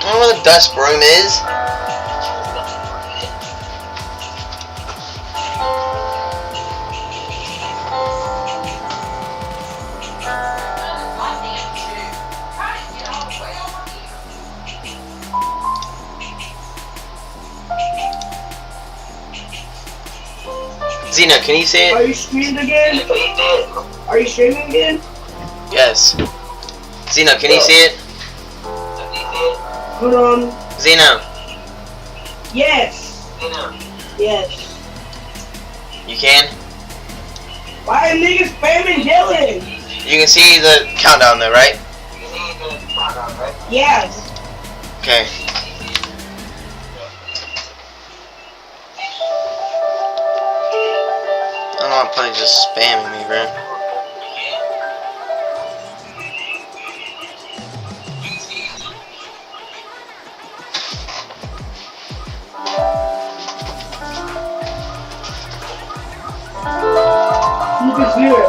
I don't know where the dust broom is. Zena, can you see it? Are you streaming again? Are you streaming again? Yes. Zena, can you see it? Hold on. Zena. Yes. Yes. You can? Why are niggas spamming Dylan? You can see the countdown though, right? Yes. Okay. I don't know, I'm probably just spamming me, bro. You can see it.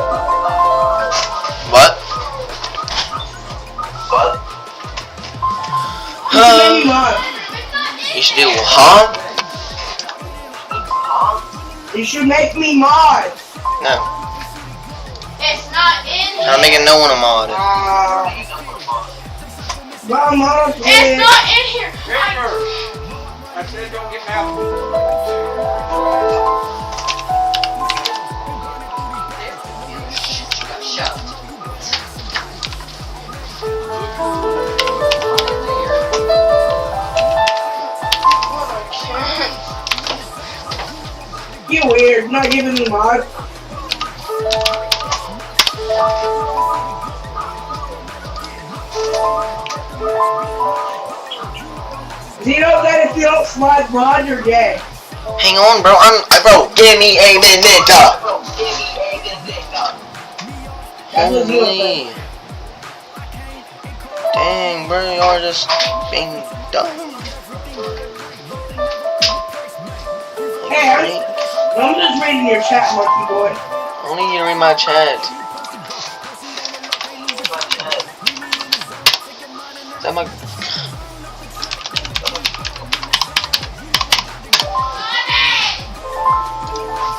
What? You should do, huh? You should make me mod. No. It's not in here. I'm making no one a mod. Well, mod, It's not in here. I said don't get out. You weird, not giving me mod. Zeno said if you don't slide mod, you're gay. Hang on, bro. Bro, give me a minute. That's what Zeno Holy. said. Dang, bro, y'all just being dumb. Hey, I'm just reading your chat, monkey boy. I don't need you to read my chat. Is that my...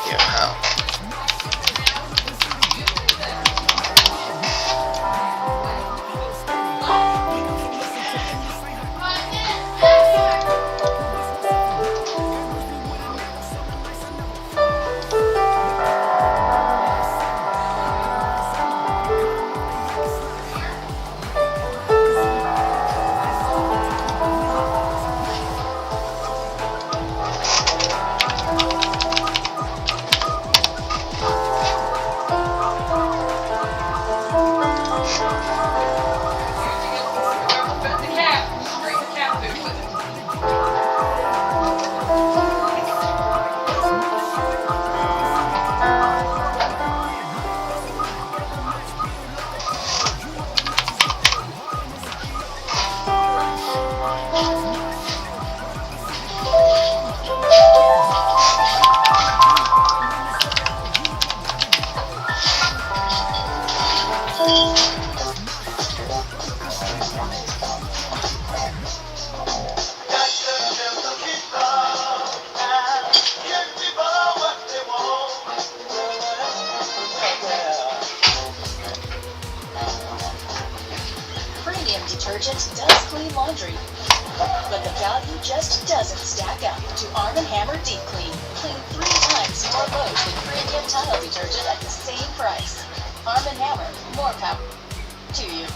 Yeah, how? Detergent does clean laundry, but the value just doesn't stack up to Arm & Hammer Deep Clean. Clean 3 times more loads than premium tile detergent at the same price. Arm & Hammer, more power to you.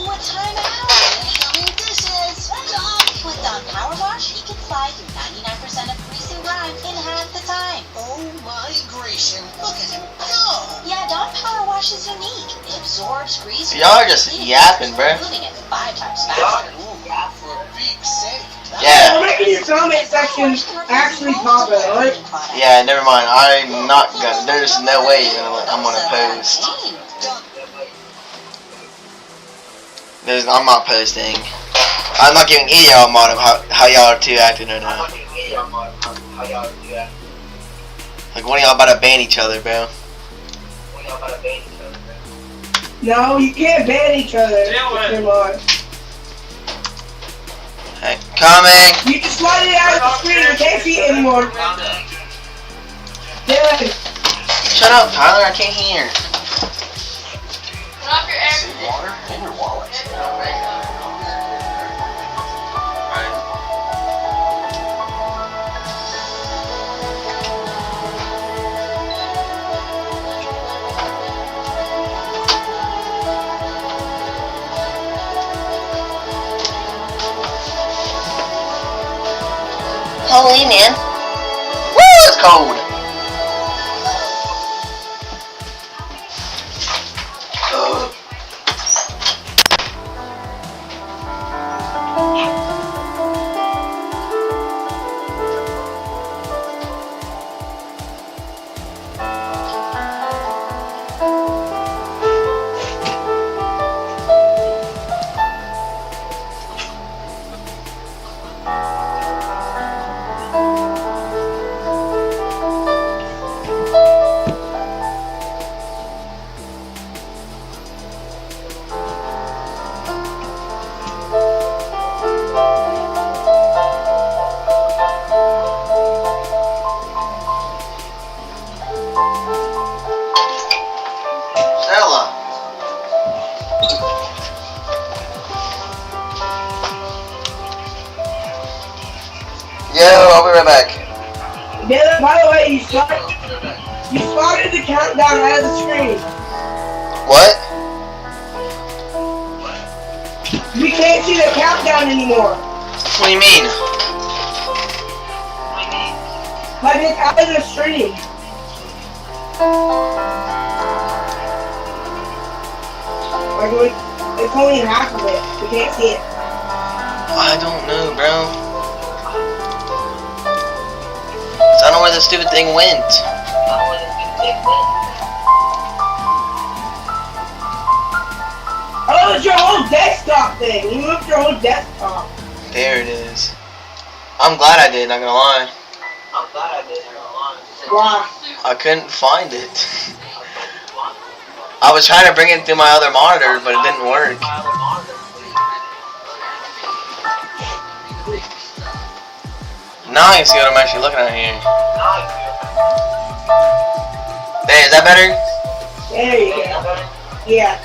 What time out? Incoming dishes! With Dawn Power Wash, he can fly through 99% of grease and grime in half the time. Oh my gracious, look at him go! Yeah, Dawn Power Wash is unique. It absorbs grease. Y'all are just yapping, bruh. Moving it 5 times faster. Ooh, for a big sake. Yeah. We're making your comment section actually popular, right? Yeah, never mind. I'm not gonna. There's no way I'm gonna post. I'm not posting. I'm not giving any of y'all a mod of how y'all are two acting right now. Like, one of y'all about to ban each other, bro. No, you can't ban each other. Come on. Hey, coming. You just slide it out of the screen. You can't see it anymore. Dylan. Shut up, Tyler. I can't hear. Turn off your air. Water in your wallet. Holy man. Woo, it's cold. Stella. Yo, I'll be right back. Dylan, by the way, you spotted the countdown out of the screen. What? We can't see the countdown anymore. What do you mean? Like it's out of the stream. Like it's only half of it. We can't see it. I don't know, bro. I don't know where the stupid thing went. Oh, it's your whole desktop thing. You moved your whole desktop. There it is. I'm glad I did, not gonna lie. Why? I couldn't find it. I was trying to bring it through my other monitor, but it didn't work. Now I can see what I'm actually looking at here. Hey, is that better? There you go. Yeah.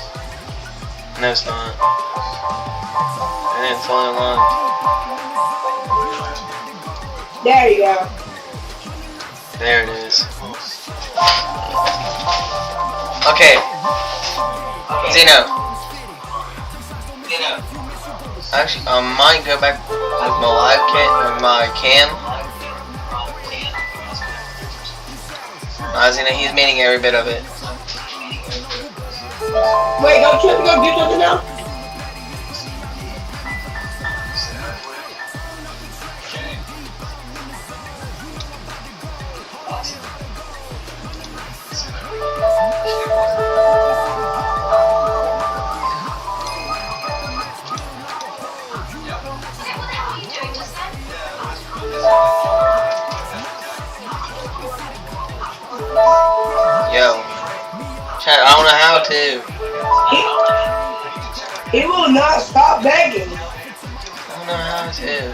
No, it's not. And it's fully unlocked. There you go. There it is. Okay. Zeno. Actually, I might go back with my live cam, with my cam. Zeno, he's meaning every bit of it. Wait, go do something now? Yo. Chat, I don't know how to. He will not stop begging. I don't know how to.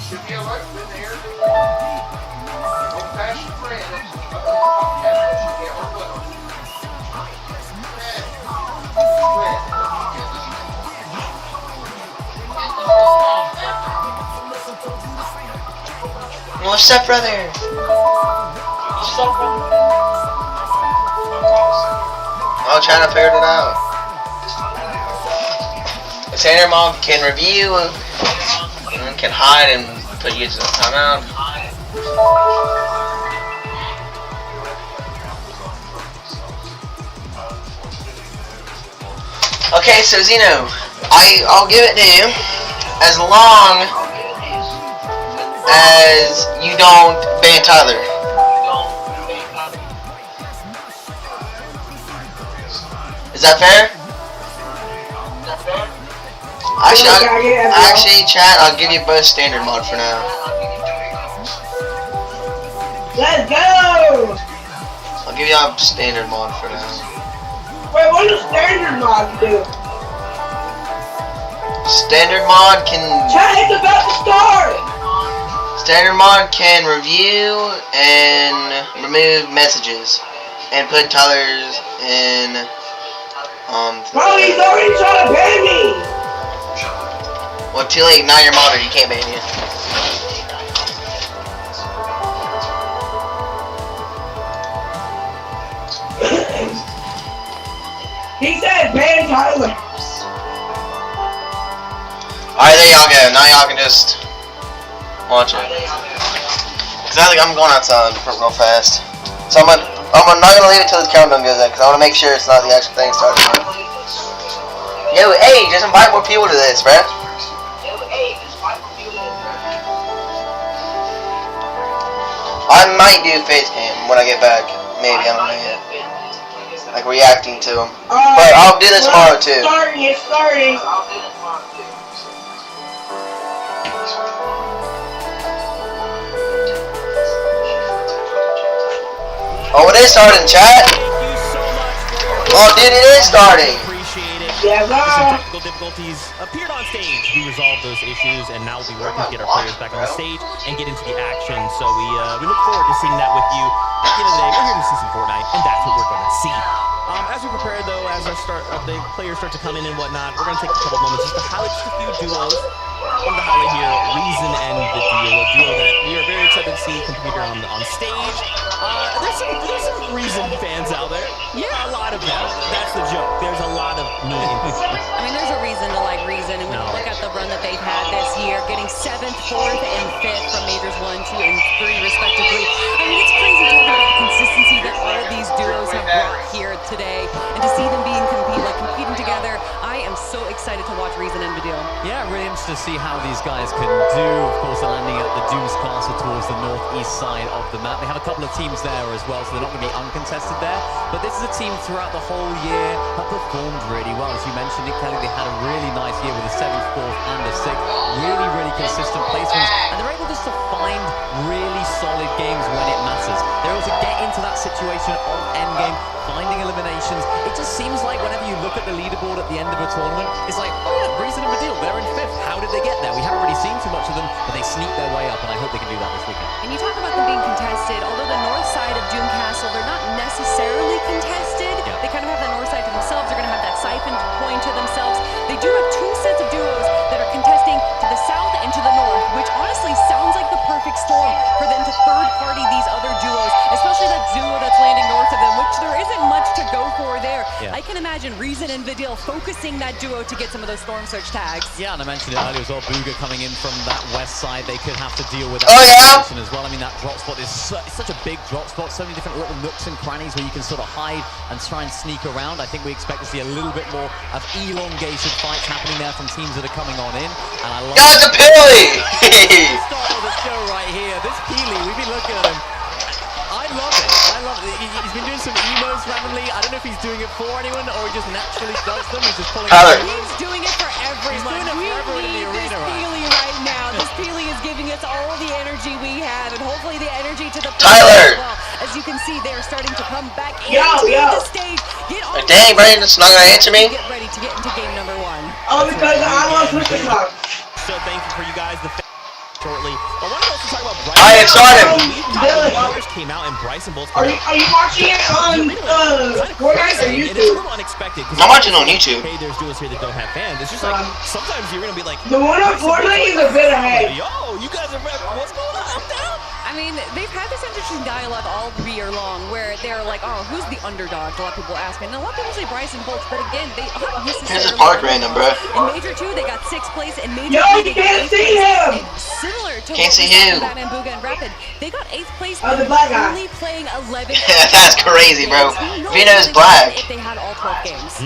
Should be alert in there. Don't pass your friend. Yeah, we're with them. What's up, brother? I'm trying to figure it out. The Sander Mom can review and can hide and put you to the timeout. Okay, so Zeno, I'll give it to you as long as you don't ban Tyler. Is that fair? Actually, chat, I'll give you both standard mod for now. Let's go! I'll give y'all standard mod for now. Wait, what does standard mod do? Standard mod can Chat, it's about to start! Standard mod can review and remove messages and put Tyler's in Bro, he's already trying to ban me! well, too late, now you're modded, you can't ban you. He said ban Tyler. Alright, there y'all go. Now y'all can just watch it. Cause I think I'm going outside real fast. So I'm not gonna leave it till the countdown goes in, cause I wanna make sure it's not the actual thing starting. Yo, hey, just invite more people to this, bruh. I might do face cam when I get back. Maybe, I don't know yet. Like reacting to them. But I'll do this tomorrow too. It's starting. Oh, it is starting, chat. Oh, dude, it is starting. Yeah, Some technical difficulties appeared on stage. We resolved those issues, and now we'll be working to get our players back on the stage and get into the action. So we look forward to seeing that with you. At the end of the day, we're here to see some Fortnite, and that's what we're going to see. As we prepare, though, as the players start to come in and whatnot, we're going to take a couple moments just to highlight just a few duos. On the highlight here, Reason and the a duo that we are very excited to see compete here on stage. There's some Reason fans out there. Yeah, a lot of them. That's the joke. There's a lot of me. I mean, there's a reason to like Reason, and when you look at the run that they've had this year, getting 7th, 4th, and 5th from Majors 1, 2, and 3 respectively. I mean, it's crazy talking about the consistency that all of these duos have brought here today, and to see them competing together. I am so excited to watch Reason and Vidil. Yeah, really interested to see how these guys can do. Of course, they're landing at the Dooms Castle towards the northeast side of the map. They have a couple of teams there as well, so they're not going to be uncontested there. But this is a team throughout the whole year have performed really well. As you mentioned it, Kelly, they had a really nice year with a 7th, 4th, and a 6th. Really, really consistent placements. And they're able just to find really solid games when it matters. They're able to get into that situation of endgame, finding eliminations. It just seems like whenever you look at the leaderboard at the end of a tournament, it's like, oh yeah, Reason and Vidil, they're in 5th. How did they get there? We haven't really seen too much of them, but they sneak their way up, and I hope they can do that this weekend. And you talk about them being contested, although the north side of Doom Castle, they're not necessarily contested. Yeah. They kind of have the north side to themselves. They're going to have that siphon point to themselves. They do have 2 sets of duos that are contesting to the south and to the north, which honestly sounds like the perfect storm for them to third-party these other duos, especially that duo that's landing north of them, which there isn't much to go for there. Yeah. I can imagine Reason and Vidil focusing that duo to get some of those storm surge tags. Yeah, and I mentioned it earlier as well, Booga coming in from that west side, they could have to deal with that situation as well. I mean, that drop spot is such a big drop spot, so many different little nooks and crannies where you can sort of hide and try and sneak around. I think we expect to see a little bit more of elongated fights happening there from teams that are coming on in. And I love That's a Peely! start of the show right here. This Peely, we've been looking at him. I love it. I love it. He's been doing some emos randomly. I don't know if he's doing it for anyone or he just naturally does them. He's just pulling. Tyler. He's doing it for everyone. He's doing it for everyone in the This arena, right? Peely right now. This Peely is giving us all the energy we have, and hopefully the energy to the Tyler. as well. As you can see, they're starting to come back Yo, into yo. the stage. Get on Dang, Brandon's not gonna answer me. Get ready to get into game number 1. Oh, because I'm on Twitter Talk. So thankful for you guys. Shortly. I want to also talk about Bryson. Alright, it started. Players came out and Bryson Bolts. Are you watching it on Fortnite or It's a YouTube? little unexpected. I'm watching on YouTube. Hey, there's duos here that don't have fans. It's just like sometimes you're gonna be like, The one on Fortnite is a bit ahead. yo, you guys are what's going on? I'm down. I mean, they've had this interesting dialogue all year long where they're like, oh, who's the underdog? A lot of people ask me. And a lot of people say Bryson Bolts, but again, they aren't necessarily. Here's his park random, bro. In Major 2, they got 6th place. In Major Yo, 3, you they can't got 8th see place. him! And similar to Can't what see we saw him. from Batman, Booga, and Rapid, they got 8th place. Oh, the black guy. Only playing 11. That's crazy, bro. Who knows Vino's what they black. would if they had all 12 games.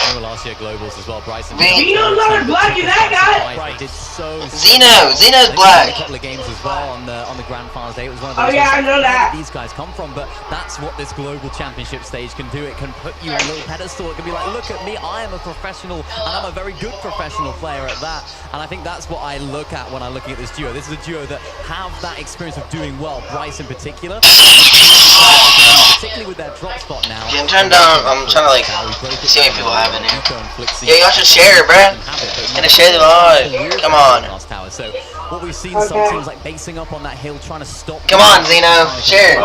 Remember last year Globals as well, Bryson. Zeno's not as black as that guy. Right. Did so Zeno's a black. couple of games as well on the Grand Finals day. It was one of Oh those. yeah, I know Where that. did these guys come from? But that's what this global championship stage can do. It can put you on a little pedestal. It can be like, look at me, I am a professional, and I'm a very good professional player at that. And I think that's what I look at when I'm looking at this duo. This is a duo that have that experience of doing well. Bryce in particular, particularly with their drop spot now. Yeah, I'm trying to like see how many people I have in here. Yeah, y'all should share, bruh. Gonna share the live. Come on. So what we've seen some teams like basing up on that hill, trying to stop. Come on, Zeno, share.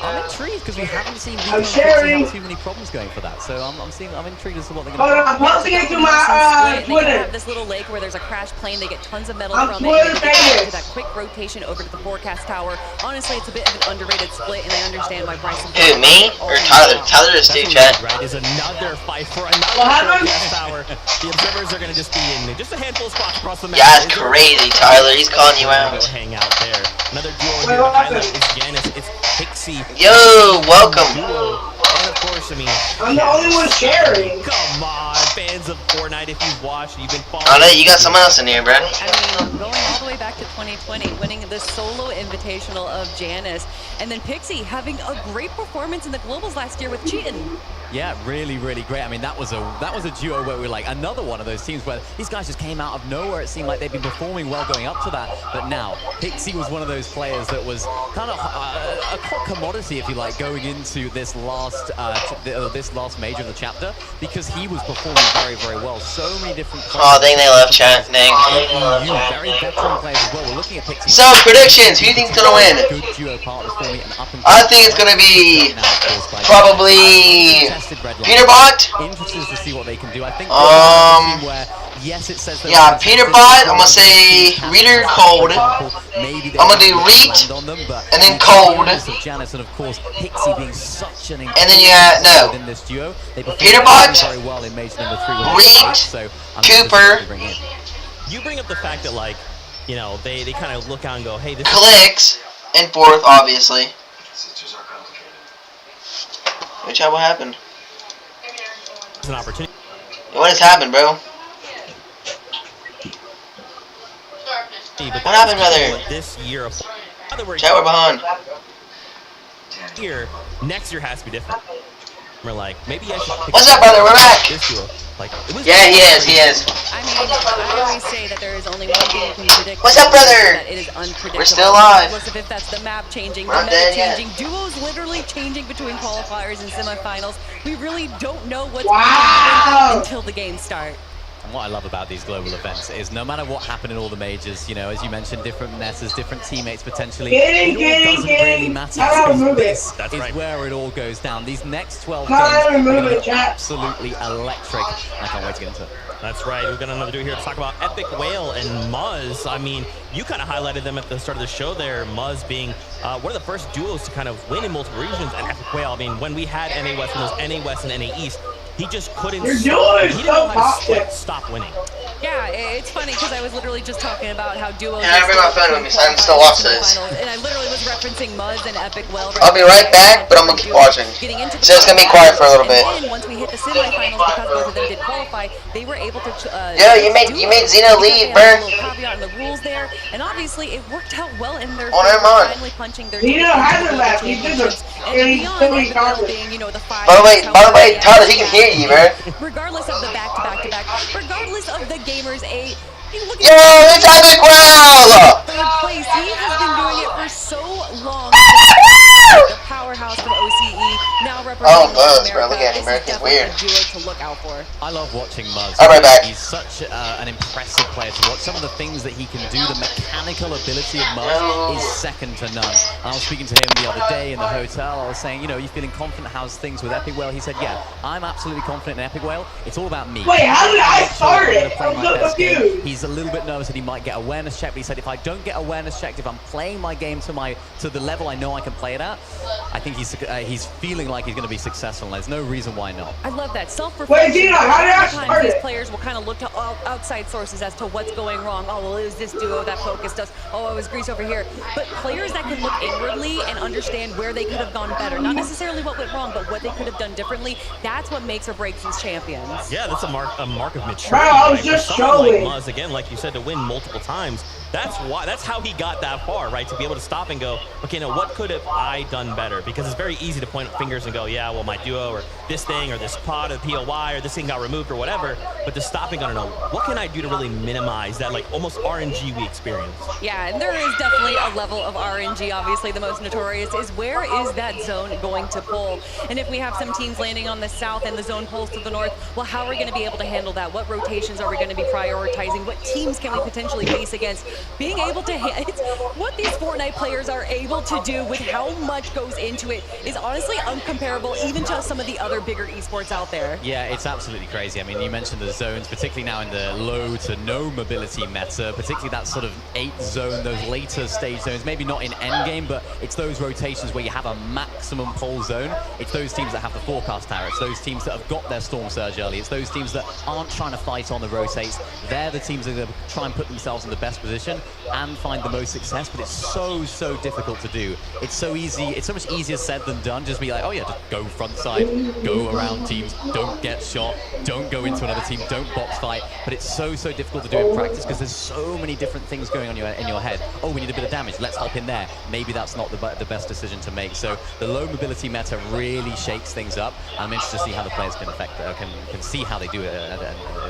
I'm intrigued because we haven't seen I'm sharing. too many problems going for that. So I'm intrigued as to what they're Hold going on, to I'm posting it to my They Twitter. have this little lake where there's a crash plane. They get tons of metal I'm from Twitter it. And they get famous. to that quick rotation over to the forecast tower. Honestly, it's a bit of an underrated split, and I understand why Bryson. Who, me or Tyler? Tyler is too, chat. Right, is another fight for another What happened? forecast tower. The observers are going to just be in just a handful of spots across the map. Yeah, it's crazy, Tyler. He's calling you out. Go hang out there. Another duo Wait, here to what highlight happened? is Janice. It's Pixie. Yo, welcome. Duo. And of course, I mean, I'm the only one sharing. come on, fans of Fortnite, if you've watched, you've been following. I know you got someone else in here, bruh. I mean, going all the way back to 2020, winning the solo invitational of Janice, and then Pixie having a great performance in the Globals last year with Cheatin'. Yeah, really, really great. I mean, that was a duo where we were like another one of those teams where these guys just came out of nowhere. It seemed like they'd been performing well going up to that, but now Pixie was one of those players that was kind of a commodity, if you like, going into this last major of the chapter because he was performing very, very well. So many different. Oh, dang, they left, chat. Dang. Very veteran players as well. We're looking at Pixie. So, predictions. Who do you think's gonna win? Good duo partners for me and up and I think it's gonna be probably Peterbot. Interested to see what they can do. I think where, yes, it says Yeah, Peterbot. I'm gonna say Reader Cold. Maybe I'm gonna do Reet and then Cold. Janice and of course Pixie being such an And then you have no within this duo. They performed Peterbot, very well in major number 3 with Reet, so I'm Cooper. to bring in. You bring up the fact that, like, you know, they kind of look out and go, hey, this Clicks and fourth, obviously. Which what happened? is an opportunity. What has happened, bro? But What happened, brother? This year of other words, Chat, we're behind. here, next year has to be different. We're like, maybe I should pick What's up, brother? We're back. this duo. Like, it was Yeah, he is. He is. I mean, I always say that there is only one thing you can predict. What's up, brother? That it is unpredictable. We're still alive. Regardless of if that's the map changing, We're the not meta dead yet. changing, duos literally changing between qualifiers and semifinals. We really don't know what's Wow. going to happen until the games start. And what I love about these global events is no matter what happened in all the majors, you know, as you mentioned, different messes, different teammates potentially, Getting, it all doesn't really getting. matter. How do I because remove it? this That's is right. where it all goes down. These next 12 How do I games are remove going to it, be chat? absolutely electric. I can't wait to get into it. That's right. We've got another duo here to talk about Epic Whale and Muzz. I mean, you kind of highlighted them at the start of the show there, Muzz being one of the first duos to kind of win in multiple regions, and Epic Whale, I mean, when we had NA West, when it was NA West and NA East, he just couldn't Your duo is he didn't so know how to toxic. stop winning. Yeah, it's funny because I was literally just talking about how duos. And I bring my phone with me, so I can still watch this. And I literally was referencing Muzz and Epic Whale. I'll be right back, but I'm gonna keep watching. Getting into the So it's gonna be quiet for a little bit. And then once we hit the semifinals, because both of them did qualify, they were able to. Yo, you made Zeno leave, They had a bruh. little caveat in the rules there, and obviously it worked out well in their. Oh, never mind. Finally punching their. Zeno hasn't left. He's just and beyond silly Epic Whale garbage. being, you know, the five. By the way, Tyler, he can hear you, bro. Regardless of the back-to-back-to-back, regardless of the gamers, look Yo, at it's Epic Whale! third place. He has been doing it for so long. The powerhouse from OCE, now representing Oh, North Muzz, bro. America. Look at him, This bro. is He's definitely weird. a duo to look out for. I love watching Muzz. I'll be right back. He's such an impressive player to watch. Some of the things that he can do, the mechanical ability of Muzz is second to none. And I was speaking to him the other day in the hotel. I was saying, you know, you feeling confident? How's things with Epic Whale? He said, yeah, I'm absolutely confident in Epic Whale. It's all about me. Wait, how did I start I'm it? gonna play I'm my so best game. confused. He's a little bit nervous that he might get awareness checked, but he said if I don't get awareness checked, if I'm playing my game to the level I know I can play it at, I think he's feeling feeling like he's going to be successful, and there's no reason why not. I love that Wait, self-reflection. Gino, how did I Sometimes start these it? players will kind of look to outside sources as to what's going wrong. Oh, well, it was this duo that focused us. Oh, it was Grease over here. But players that can look inwardly and understand where they could have gone better, not necessarily what went wrong, but what they could have done differently, that's what makes or breaks these champions. Yeah, that's a mark of maturity. Bro, I was right? just For someone showing. like Muzz, again, like you said, to win multiple times. That's how he got that far, right? To be able to stop and go, okay, now what could have I done better? Because it's very easy to point fingers and go, yeah, well, my duo or this thing or this pod or POY or this thing got removed or whatever. But to stop and go, no, what can I do to really minimize that, like, almost RNG we experience? Yeah, and there is definitely a level of RNG. Obviously, the most notorious is where is that zone going to pull? And if we have some teams landing on the south and the zone pulls to the north, well, how are we going to be able to handle that? What rotations are we going to be prioritizing? What teams can we potentially face against? Being able to it's what these Fortnite players are able to do with how much goes into it is honestly uncomparable, even to some of the other bigger esports out there. Yeah, it's absolutely crazy. I mean, you mentioned the zones, particularly now in the low to no mobility meta, particularly that sort of 8 zone, those later stage zones, maybe not in endgame, but it's those rotations where you have a maximum pull zone. It's those teams that have the forecast tower. It's those teams that have got their storm surge early. It's those teams that aren't trying to fight on the rotates. They're the teams that are going to try and put themselves in the best position and find the most success, but it's so difficult to do. It's so easy, it's so much easier said than done. Just be like, oh yeah, just go front side, go around teams, don't get shot, don't go into another team, don't box fight. But it's so difficult to do in practice because there's so many different things going on in your head. Oh, we need a bit of damage, let's hop in there. Maybe that's not the best decision to make. So the low mobility meta really shakes things up. I'm interested to see how the players can see how they do it,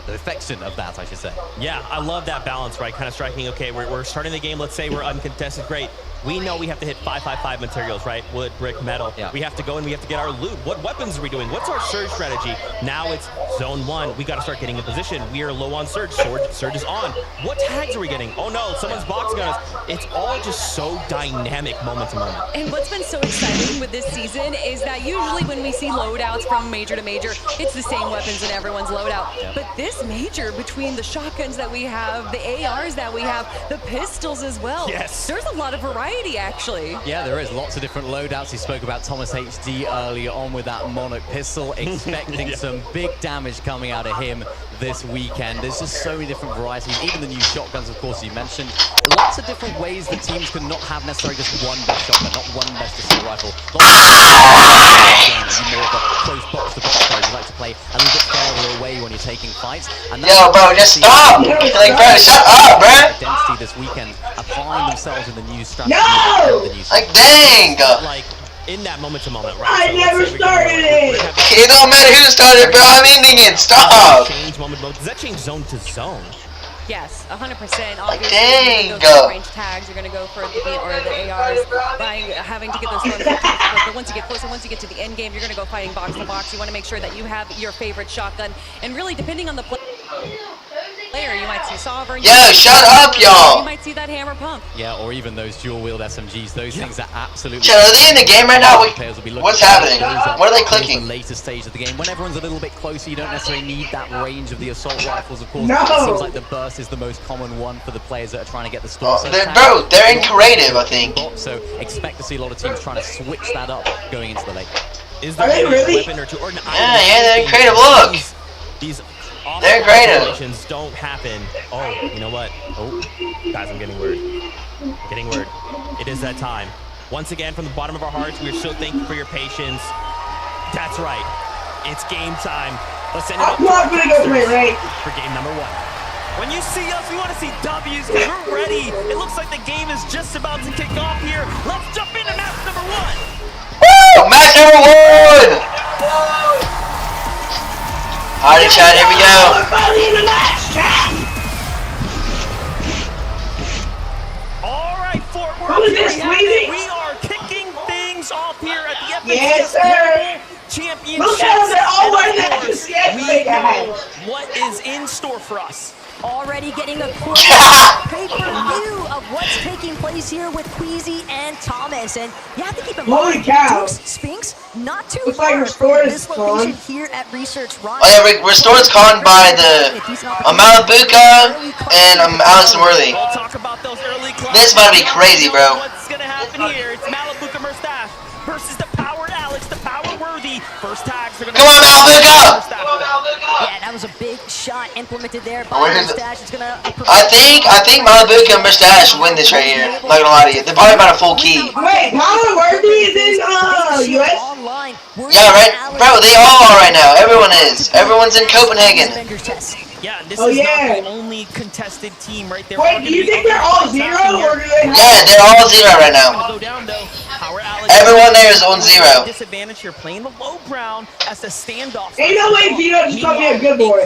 the affection of that, I should say. Yeah, I love that balance, right? Kind of striking, okay, we're starting the game, let's say we're uncontested, great. We know we have to hit 555 materials, right? Wood, brick, metal. Yeah. We have to go and we have to get our loot. What weapons are we doing? What's our surge strategy? Now it's zone 1. We got to start getting in position. We are low on surge. Surge is on. What tags are we getting? Oh no, someone's boxing on us. It's all just so dynamic moment to moment. And what's been so exciting with this season is that usually when we see loadouts from major to major, it's the same weapons in everyone's loadout. Yep. But this major, between the shotguns that we have, the ARs that we have, the pistols as well. Yes. There's a lot of variety, actually. Yeah, there is lots of different loadouts. He spoke about Thomas HD earlier on with that Monarch pistol, expecting some big damage coming out of him this weekend. There's just so many different varieties, even the new shotguns, of course, you mentioned. Lots of different ways that teams can not have necessarily just one best shotgun, not one best assault rifle. More of a close box-to-box play. You like to play a little bit further away when you're taking fights. And Yo, bro, just stop! Like, bro, shut up, bro! Identity this weekend, applying themselves in the new strategy. No! The new Like, dang! Like, in that moment to moment, right? I So never let's say we're started going, it! It don't matter who started, bro. I'm ending it. Stop! change moment to moment. Does that change zone to zone? Yes, 100%. Obviously, dang. you're going to go for range tags. You're going to go for the ARs, having to get those storm tags. But once you get closer, once you get to the end game, you're going to go fighting box to box. You want to make sure that you have your favorite shotgun. And really, depending on the player, you might see Sovereign. Yo, shut up, y'all! You might see that hammer pump. Yeah, or even those dual-wield SMGs. Those things are absolutely... Chat, are they in the game right now? Players will be looking What's at happening? those What are they towards clicking? The later stage of the game, when everyone's a little bit closer, you don't necessarily need that range of the assault rifles. Of course, No. it seems like the burst is the most common one for the players that are trying to get the storm. Bro, they're in creative, I think. So expect to see a lot of teams trying to switch that up going into the late. Is Are there they a really? weapon or two? Or an Yeah, item they're in thing creative. that Look. These They're creative. situations don't happen. Oh, you know what? Oh, guys, I'm getting word. Getting word. It is that time. Once again, from the bottom of our hearts, we are so thankful for your patience. That's right. It's game time. Let's send it up I'm not gonna go play right. for game number 1. When you see us, we want to see W's because we're ready. It looks like the game is just about to kick off here. Let's jump into match number 1. Woo! Match number 1! Alright, chat, here we go. We're finally in the match, chat! All right, Fort Worth, Who is here this, we have Weezy? it. We are kicking things off here at the Yes, FNCS sir. Championships. Look at them, they're all And wearing of that course, FNCS we thing, know guys. what is in store for us. Already getting a quick pay-per-view of what's taking place here with Queasy and Thomas. And you have to keep in Holy mind, cow. Dukes, Spinks, not too Looks like far Restored from is this location gone. here at Research Run. Oh yeah, Restored's conned by the Amalabuka and Alex Worthy. We'll talk about those early clocks. This about to be crazy, bro. What's gonna happen here? It's Malibu Murstache versus the powered Alex, the powered First tags are gonna Come on, Malbuka! Yeah, that was a big shot implemented there by Where is it? Mustache. It's gonna I think Malibuca and Mustache win this right here. Not gonna lie to you. They're probably about a full key. Wait, Power Worthy is in US? online. Yeah, right? Bro, they all are right now. Everyone is. Everyone's in Copenhagen. Yeah, this Oh, is yeah. not the only contested team right there. Wait, do you think they're all zero or do they have? Yeah, they're all zero right now. Go down though. Power Alex. Everyone there is on zero. Disadvantage here, playing the low brown as the standoff. Ain't no way Vito just called me a good boy.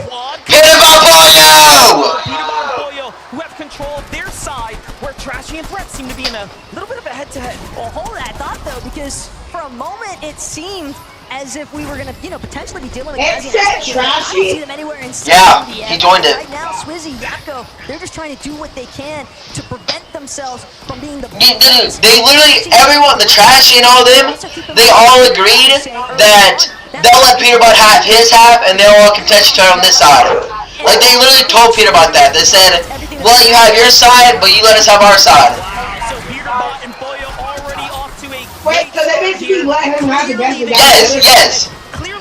Get him up, Pollo! Peter Boyo, who have control of their side, where Trashy and Brett seem to be in a little bit of a head-to-head. Well, hold that thought though, because for a moment it seemed as if we were gonna, potentially be dealing with It's Azzy and that Azzy. Trashy. I don't see them anywhere in Yeah, Saudi he yet. joined it. Right now, Swizzy, Yakko, they're just trying to do what they can to prevent themselves from being the. They literally, everyone, the Trashy and all them, they all agreed that they'll let Peter Butt have his half and they'll all contest each other on this side. Like, they literally told Peter Butt that. They said, we'll let you have your side, but you let us have our side. So Peter Bot and Boyo already off to a Wait, so they basically let him have the best of that. Yes.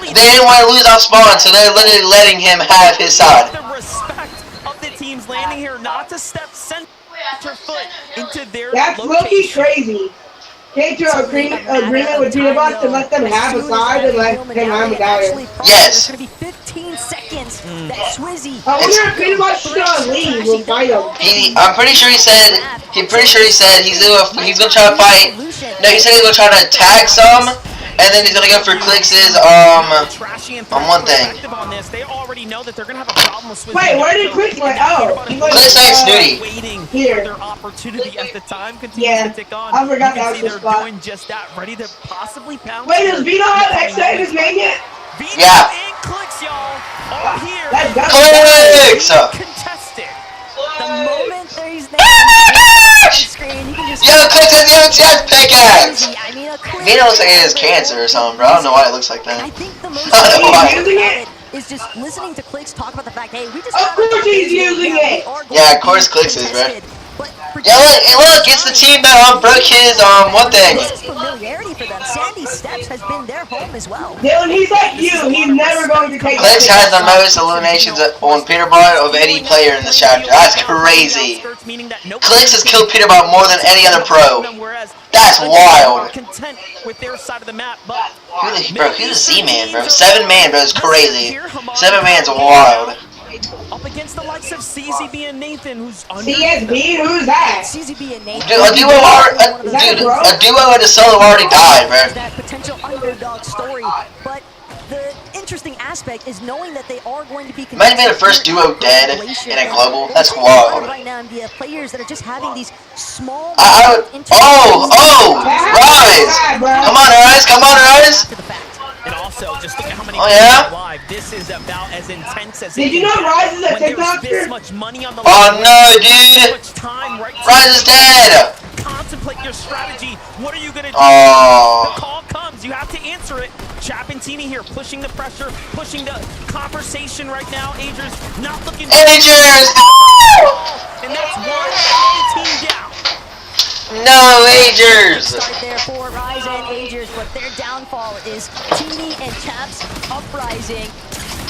They didn't want to lose off spawn, so they're literally letting him have his side. the respect of the teams landing here, not to step center foot into their That's low-key crazy. Came to an agreement with Peter Butt to let them have a side and let him have a guy. Yes. There's gonna be 15 seconds that Swizzy. I wonder if Peter Butt's gonna leave. We'll fight him. I'm pretty sure he said he's gonna try to fight. No, he said he's gonna try to attack some, and then he's gonna go for clicks on one thing. They already know that they're gonna have a problem with Swizzy. Wait, where did Quick like? Oh, he went Clicks like Snooty. Waiting Here. for their opportunity as the time continues Yeah, to tick on. I forgot You can that see was they're the spot. doing just that, ready to possibly pounce. Wait, does Vito have X-Ray in his name yet? Vito Yeah. and Clicks, y'all, are here. Let's go. Clicks! Contested. The moment there's names on screen, you can just. Yo, Clicks has the MTS pickaxe! I mean, a clip. Vito looks like he has cancer or something, bro. I don't know why it looks like And I that. think the most I don't know why. Using it? is just listening to Clicks talk about the fact, hey, we just. Of course he's using it. Yeah, of course Clicks is, bro. But Yeah, look, it's the team that broke his one thing. this is familiarity for them. Sandy Steps has been their home as well. Dylan, he's like you. He's never going to take Clicks has the most eliminations on Peter Butt of any player in this chapter. That's crazy. Clicks has killed Peter Butt more than any other pro. That's wild. Content with their side of the map, but Who's a Z-Man, bro? 7-man, bro, is crazy. 7-man's wild. up against the likes of CZB and Nathan, who's under. CSB? Who's that? CZB and Nate. Dude, a duo and a solo already died, bro. That potential underdog story, but the interesting aspect is knowing that they are going to be. Imagine being the first duo dead in a global. That's wild. Right now, NBA players that are just having these small. Rise! Come on, Rise! Come on, Rise! And also, just look at how many Oh, yeah? people are alive. This is about as intense as Did it you know can get. Rise is a When there's this TikToker? much money on the Oh line, no, so dude! much time, right? Rise is dead! Contemplate your strategy. What are you gonna do? Oh. The call comes. You have to answer it. Chapentini here, pushing the pressure, pushing the conversation right now. Agers not looking. Agers! And that's one team down. No, Agers! Start there for Rise and Agers, but their downfall is Teeny and Chaps Uprising.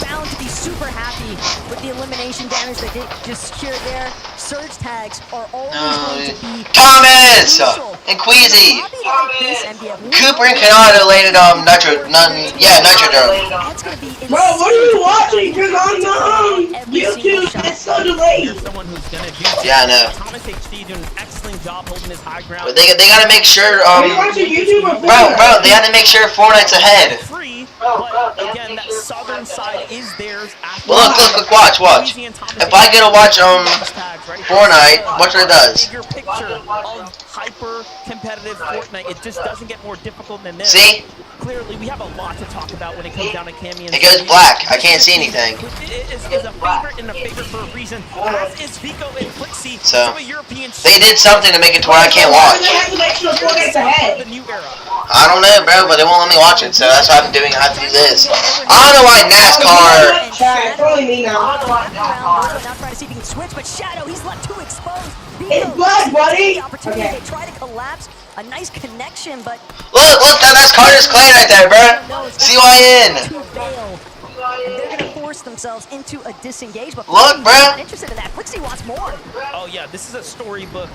Bound to be super happy with the elimination damage that they just secured there. Surge tags are always going to be Thomas! crucial. And Queasy! Lobby like this, MDF, Cooper and Canada landed Nitro Drone. that's going to be Bro, what are you watching? Because on YouTube, it's so delayed. Here's someone who's gonna do. Yeah, I know. Thomas HD doing an excellent job holding his high ground. But they gotta make sure, Are you watching YouTube or bro, they had to make sure Fortnite's ahead. Free, but again, that southern side is theirs. After Well, look, watch. If I get to watch, Fortnite, watch what it does. Bigger picture of hyper-competitive Fortnite. It just doesn't get more difficult than this. See? Clearly, we have a lot to talk about when it comes down to Cammy and It goes black. I can't see anything. It is a favorite and a favorite for a reason. As is Vico and Flixie. So, a European they did something to make it to where I can't Why do they watch. have to make sure Fortnite's ahead? the new era. I don't know, bro, but they won't let me watch it, so that's why I'm doing. I have to do this. I don't know why NASCAR. Chat, it's only me now. now trying to see if he can switch, but Shadow, he's left too exposed. It's blood, buddy. The opportunity Okay. they try to collapse. A nice connection, but Look, that's Carter's clan right there, bro. CYN. to fail. And they're gonna force themselves into a disengage. But Look, Flixie's bro. not interested in that. Flixie wants more. Oh yeah, this is a storybook.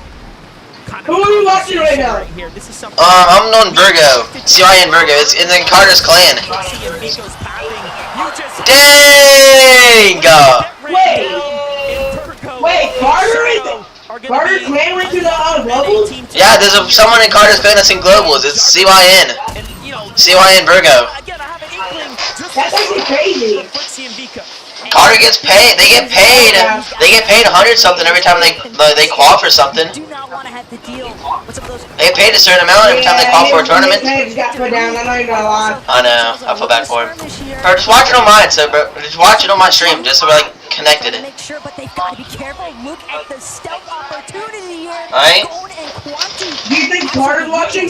Kind Who are you watching right now? here. This is something. I'm on Virgo. CYN Virgo. It's in Carter's clan. Foxy and Miko's pathing. You just Dang! Wait, Carter's clan went to the Globals? Yeah, there's someone in Carter's clan that's in Globals. It's CYN. And, you know, CYN Virgo. again, I have an inkling. That's actually crazy. Flixie and Vika. Carter gets paid. They get paid. They get paid 100 something every time they qual for something. Do not want to have to deal with some of those. They get paid a certain amount every time they qual for a tournament. His got put down. I'm not even gonna lie. I know. I feel bad for him. Bro, just watch it on mine, so bro. Just watch it on my stream, just so we're like connected. Make sure, but they've got to be careful. Look at the stealth opportunity here. Alright. Gone and Quanti. Do you think Carter's watching?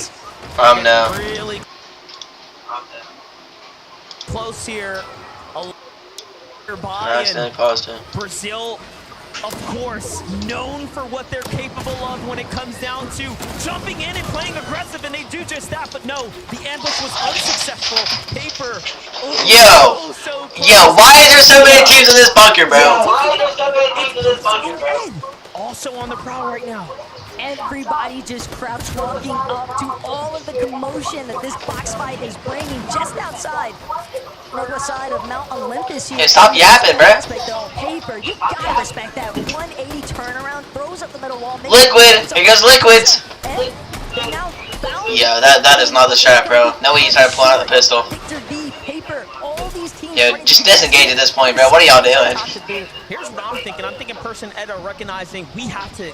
No. Really close here. I accidentally paused it. Brazil, of course, known for what they're capable of when it comes down to jumping in and playing aggressive, and they do just that. But no, the ambush was unsuccessful. Paper. Yo, why are there so many teams in this bunker, bro? Also on the prowl right now. Everybody just crouch walking up to all of the commotion that this box fight is bringing just outside northwest side of Mount Olympus here. Hey, stop yapping, bro. Paper, you gotta respect that 180 turnaround, throws up the middle wall. Liquid, here goes liquids. And now Yeah, that is not the strat, bro. No way you started pulling out the pistol. Victor V, Paper, all these teams. Yo, just disengage at this point, bro. What are y'all doing? Here's what I'm thinking. I'm thinking Person Ed are recognizing we have to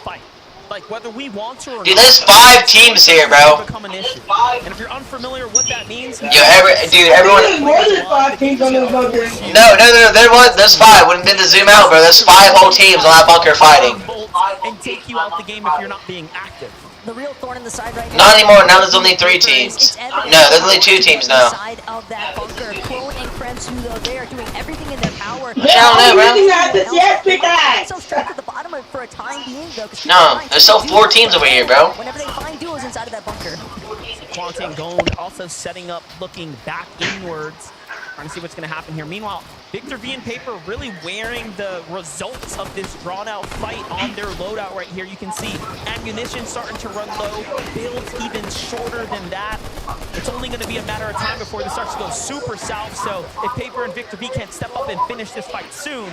fight. Like whether we want to or Dude, not, there's 5 teams here, bro. become an issue. And if you're unfamiliar with what that means, Yo, everyone. There's more than 5 teams on this bunker. No, there's 5. Wouldn't been to zoom out, bro. There's 5 whole teams on that bunker fighting. and take you out the game if you're not being active. The real thorn in the side right Not anymore. Now there's only 3 teams. No, there's only 2 teams now. Side of that bunker, Clone and Kremsu, though, they are doing everything in their power. I don't know, bro. So strapped at the bottom of for a time being, though. No, there's still 4 teams over here, bro. Whenever they find duos inside of that bunker. Quante and Gone also setting up, looking back inwards, trying to see what's going to happen here. Meanwhile, Victor V and Paper really wearing the results of this drawn-out fight on their loadout right here. You can see ammunition starting to run low, builds even shorter than that. It's only going to be a matter of time before this starts to go super south, so if Paper and Victor V can't step up and finish this fight soon,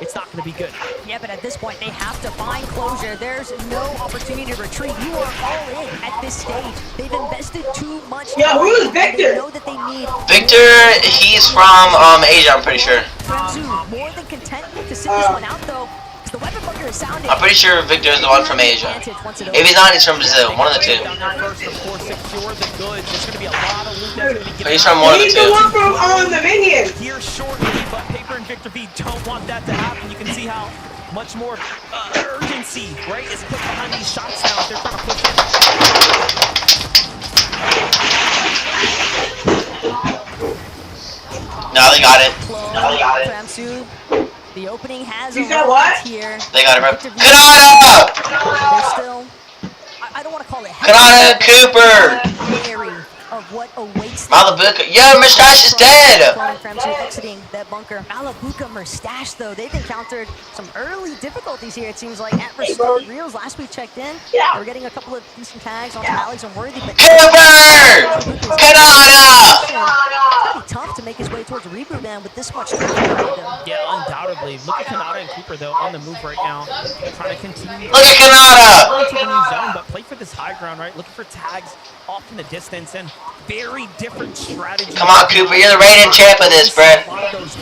it's not going to be good. Yeah, but at this point, they have to find closure. There's no opportunity to retreat. You are all in at this stage. They've invested too much. Yeah, who is Victor? They know that they need Victor, he's from Asia, I'm pretty sure. Kremsu more than content to sit this one out, though. The weapon bunker is sounding. I'm pretty sure Victor is the one from Asia. If he's not, he's from Brazil. One of the 2. He's from one of the 2. He's the one from the Minions. Here shortly, but Paper and Victor V don't want that to happen. You can see how much more urgency, right, is put behind these shots now. They're trying to push it. No, they got it. Kremsu, the opening has You said what? here. They got it, bro. Victor V- Kanata! They're still, I don't want to call it Kanata Cooper! wary of what awaits them. Malabuka. Yo, Mustache is dead! Kremsu exiting that bunker. Malabuka Mustache, though, they've encountered some early difficulties here, it seems like, at Restored Reels. Last we checked in, they were getting a couple of decent tags on Alex and Worthy, but Cooper! Kanata! pretty tough to make his way towards a reboot, man, with this much time behind him. Yeah, undoubtedly. Look at Kanata and Cooper, though, on the move right now. Trying to continue. Look at Kanata! Into the new zone, but play for this high ground, right? Looking for tags off in the distance and very different strategy. Come on, Cooper. You're the reigning champ of this, bro.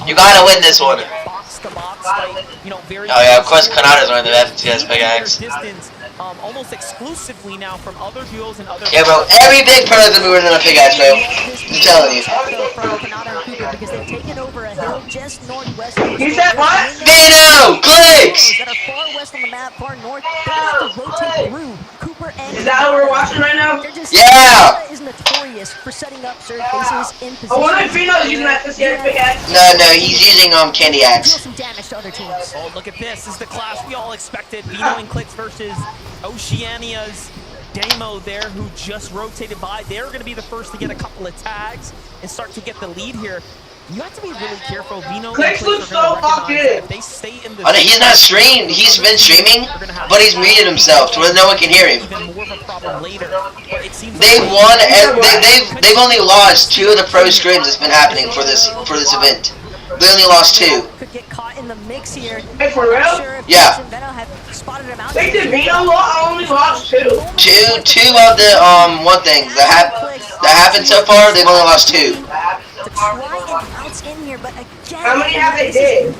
You gotta win this one. Box to box, like, you know, very. Oh yeah, of course Kanata's running the FTS pickaxe. Distance, almost exclusively now from other duels and other. Yeah, bro. Every big pro is gonna be running a pickaxe, bro. I'm telling you. From Kanata and Cooper, because they've taken over a hill just northwest. He said what? Vino! Clicks! That are far west on the map, far north. They're gonna have to rotate through Cooper and. Is that what we're watching right now? Yeah! Is notorious for setting up surge bases in position. I wonder if Vino's using that this year pickaxe. No, he's using Candy Deal Axe. some damage to other teams. Oh, look at this. This is the clash we all expected. Vino and Clicks versus Oceania's Damo there, who just rotated by. They're going to be the first to get a couple of tags and start to get the lead here. You have to be really careful. Vino Clicks looks so fucking if they stay in the Oh, no, he's not streamed. He's been streaming, but he's muted himself to where no one can hear him. even more of a problem later. But it seems They've like won. They've only lost 2 of the pro scrims that's been happening for this event. They only lost 2. Could get caught in the mix here. Hey, for real? Not sure if Yeah. Jason and Benno have spotted him out. They did Vino only lost 2. Two of the one things that happened so far. They've only lost 2. To try and bounce in here, but again, How many have they did?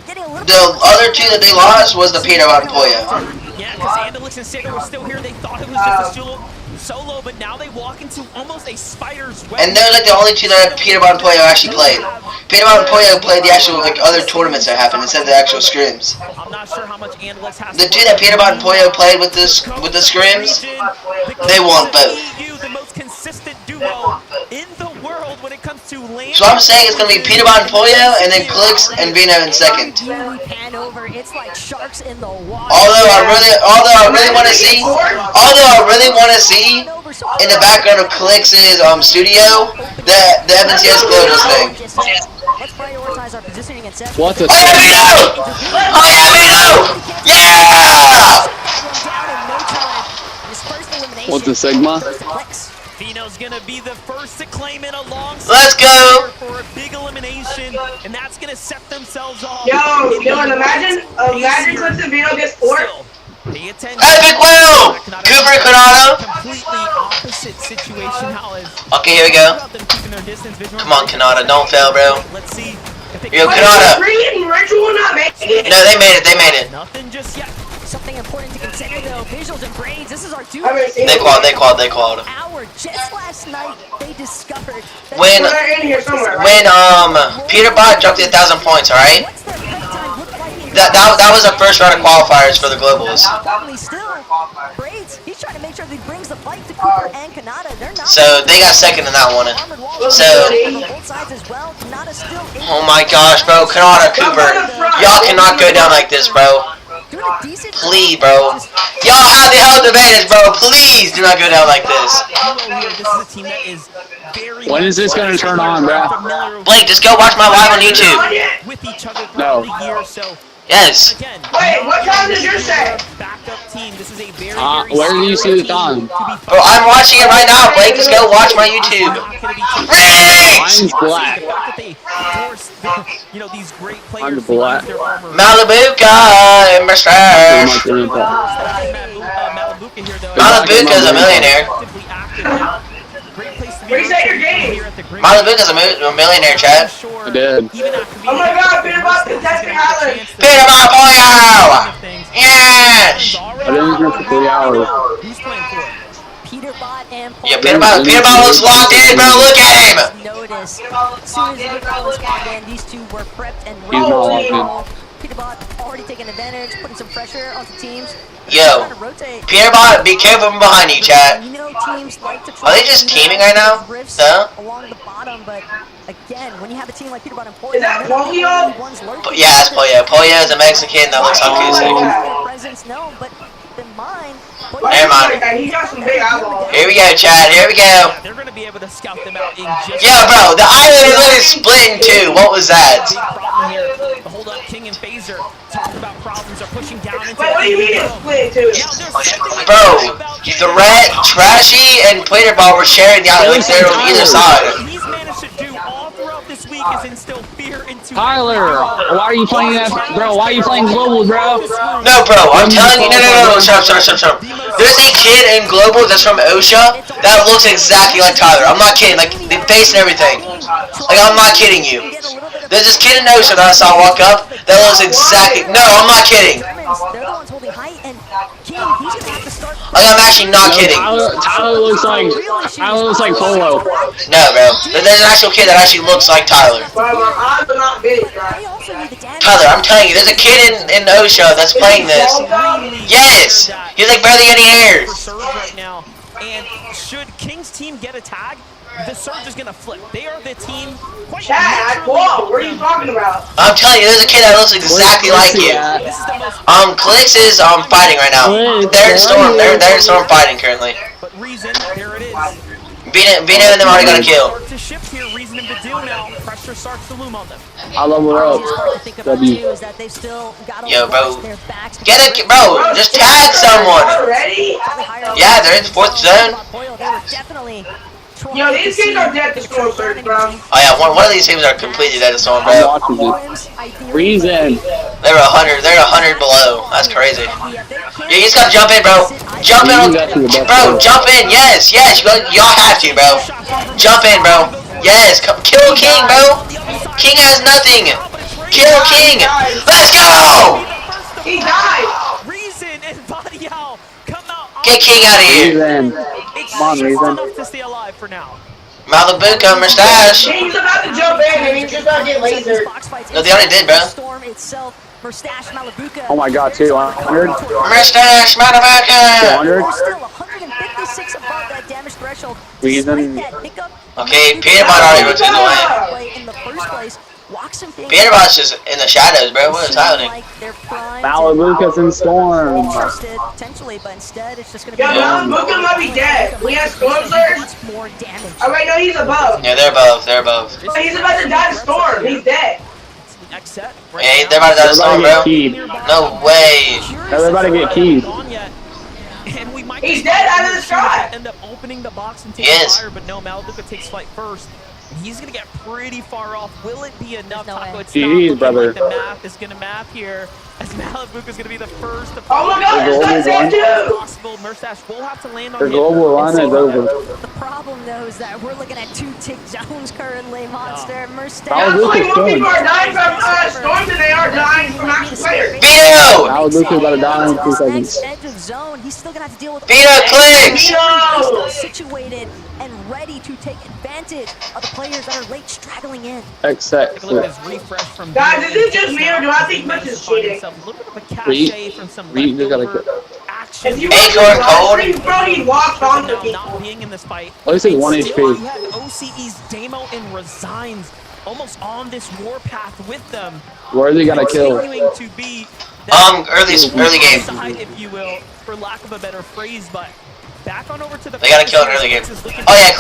getting a little The other 2 that they lost was the Peter and Poyo. yeah, because Andalix and Sato were still here. They thought it was just a solo, but now they walk into almost a spider's web. And they're like the only 2 that Peter and Poyo actually played. Peter and Poyo played the actual like other tournaments that happened instead of the actual scrims. I'm not sure how much Andalix has The 2 that Peter and Poyo played with the scrims, they won both. The most consistent duo in the world when it comes to land. So I'm saying it's gonna be Peter and Poyo and then Clicks and Vino in second. really pan over. It's like sharks in the water. Although I really want to see in the background of Clicks' studio the MCS Globes thing. Let's prioritize our positioning and set. What the? Oh yeah, Vino! Oh yeah, Vino! Yeah! Down in no time. His first elimination. What the Sigma? Clicks. Vino's gonna be the first to claim it alongside Let's go! for a big elimination, and that's gonna set themselves off. Yo, Dylan, imagine Clicks and Vino gets 4. Pay attention. Epic win! Cooper Canada. Completely opposite situation. How is Okay, here we go. them keeping their distance? Visual Come on, Canada, don't fail, bro. Let's see if they Yo, Canada. Green and Ritual not making it. No, they made it. Nothing just yet. Something important to consider though. Visuals and braids. This is our duo. They qualled. Hour just last night they discovered that When They're in here somewhere. Right? when Peter Bot dropped the 1,000 points, all right? what's their playtime look like in That was the first round of qualifiers for the globals. Probably still braids. He's trying to make sure that he brings the fight to Cooper and Kanata. They're not. So they got second in that one. Armored walls So on both sides as well. Kanata still. oh my gosh, bro, Canada, Cooper, y'all cannot go down like this, bro. Doing a decent job. Please, bro. Y'all have the health advantage, bro. Please do not go down like this. This is a team that is very When is this gonna turn on, bro? familiar Blake, just go watch my live on YouTube. with each other No. throughout the year. So Yes. again, Wait, what time does yours say? backup team. This is a very, Where do you see the time? Bro, I'm watching it right now, Blake. Just go watch my YouTube. Riggs! Mine's black. You know, these great I'm players black. their armor. Malibuca in my stash. Malibuca here, though. Malibuca's a millionaire. Actively active now. Great place to be Reset your game. here at the Great Malibuca's a millionaire, Chad. I did. Even after being Oh my God, Peter Bot contested Howard. Peter Bot Boyo! Yes! I didn't here for 3 hours. Who's playing for it? Peter Bot and Paul. Yeah, Peter Bot looks locked in, bro. Look at him. Notice. As soon as the was called in, these two were prepped and ready He's not to locked roll. Peter Bot already taking advantage, putting some pressure onto teams. Yo, Trying to rotate. Peter Bot, be careful from behind you, chat. You know teams like to Are they just teaming right now? Rifts Huh? along the bottom, but again, when you have a team like Peter Bot and Is that Polio? Yeah, it's Poyo. Poyo is a Mexican that looks acoustic. Their presence, no, but keep in mind. Never mind. He got some big eyeballs. Here we go, Chad. Here we go. They're going to be able to scout them out in just Yeah, bro. The island is literally split in two. What was that? big problem here. The hold up King and Phaser talking about problems are pushing down into Wait, what do you mean it's split too? Now there's something Bro, Threat, Trashy, and Peter Bot were sharing the island. Like they were on either side. he's managed to do all throughout this week is instill fear into Tyler, why are you playing that, bro? Why are you playing global, bro? No, bro. I'm telling you. No. Shut up. There's a kid in Global that's from OSHA that looks exactly like Tyler. I'm not kidding. Like the face and everything. Like I'm not kidding you. There's this kid in OSHA that I saw walk up that looks exactly. No, I'm not kidding. They're the ones holding height, and King, he's gonna have to start. Like I'm actually not kidding. Tyler looks like Polo. No, bro. There's an actual kid that actually looks like Tyler. But my eyes are not big, right? They also need the damage. Tyler, I'm telling you, there's a kid in OSHA that's playing this. Yes! He's like barely any hairs. serve right now. And should King's team get a tag, the Surge is going to flip. They are the team. Chat, I quote. What are you talking about? I'm telling you, there's a kid that looks exactly like you. This is the most Clicks is fighting right now. They're in Storm. They're in Storm fighting currently. but Reason, there it is. Vino and them already got a kill. Start to shift here, Reason and Badoo now. Pressure starts to loom on them. I leveled up. W. Yo, bro. Get it, bro. Just tag someone. Already? Yeah, they're in the 4th zone. Yo, these kids are dead to Storm Surge, bro. Oh yeah, one of these teams are completely dead to Storm, I'm bro. watching it. Reason. They're 100. They're 100 below. That's crazy. You just gotta jump in, bro. Jump in, bro. Jump in. Yes, yes. Y'all have to, bro. Jump in, bro. Yes. Kill King, bro. King has nothing. Kill King. Let's go. He died. Reason and Body Owl come out. Get King out of here. Reason. It's Come on, just Reason. enough to stay alive for now. Malibuca mustache. He's about to jump in and he's just about to get lasered. No, they already did, bro. Oh my god, 200. Mustache, Malibuca. 200. Reason. Okay, Peanut Butter already rotated away. Peanut Butter's just in the shadows, bro. What is happening? Malibuca's in Storm. Yo, Malibuca might be dead. We have Storm Surge. Oh wait, no, he's above. Yeah, they're above. They're above. Oh, he's about to die to Storm. He's dead. Next set. Yeah, they're about to die to Storm, bro. Keyed. No way. Everybody get keyed. And we might He's dead out of the sky. end up opening the box and He taking is. fire, but no, Malibuca takes flight first. And he's gonna get pretty far off. Will it be enough? Taco, it's not GG's, looking brother. like the math is gonna math here, as Malibuca's gonna be the first to Oh my god, Their this global guy's dead too. possible. Mustache will have to land on Their him. global run is over. The problem though is that we're looking at 2 tick zones currently. Monster, Mustache. That's like more people are dying from Storm than they are dying from active players. Vito! Malibuca's about to die in 2 seconds. Edge of zone. He's still gonna have to deal with Vito, clicks! He's Vito! still situated and ready to take advantage of the players that are late straggling in. Except. Take a look at his refresh from Guys, is it just me or do I think Mitch is cheating? a little bit of a Reed- cachet from some Reed just got a leftover action. If you Acorn cold. bro, he walked onto Now people. not being in this fight. At least it's 1 Still, HP. you have OCE's Damo and Resigns almost on this warpath with them. Where they gotta kill? Continuing to be Early game. side, if you will, for lack of a better phrase, but back on over to the They gotta kill an early game. Oh yeah,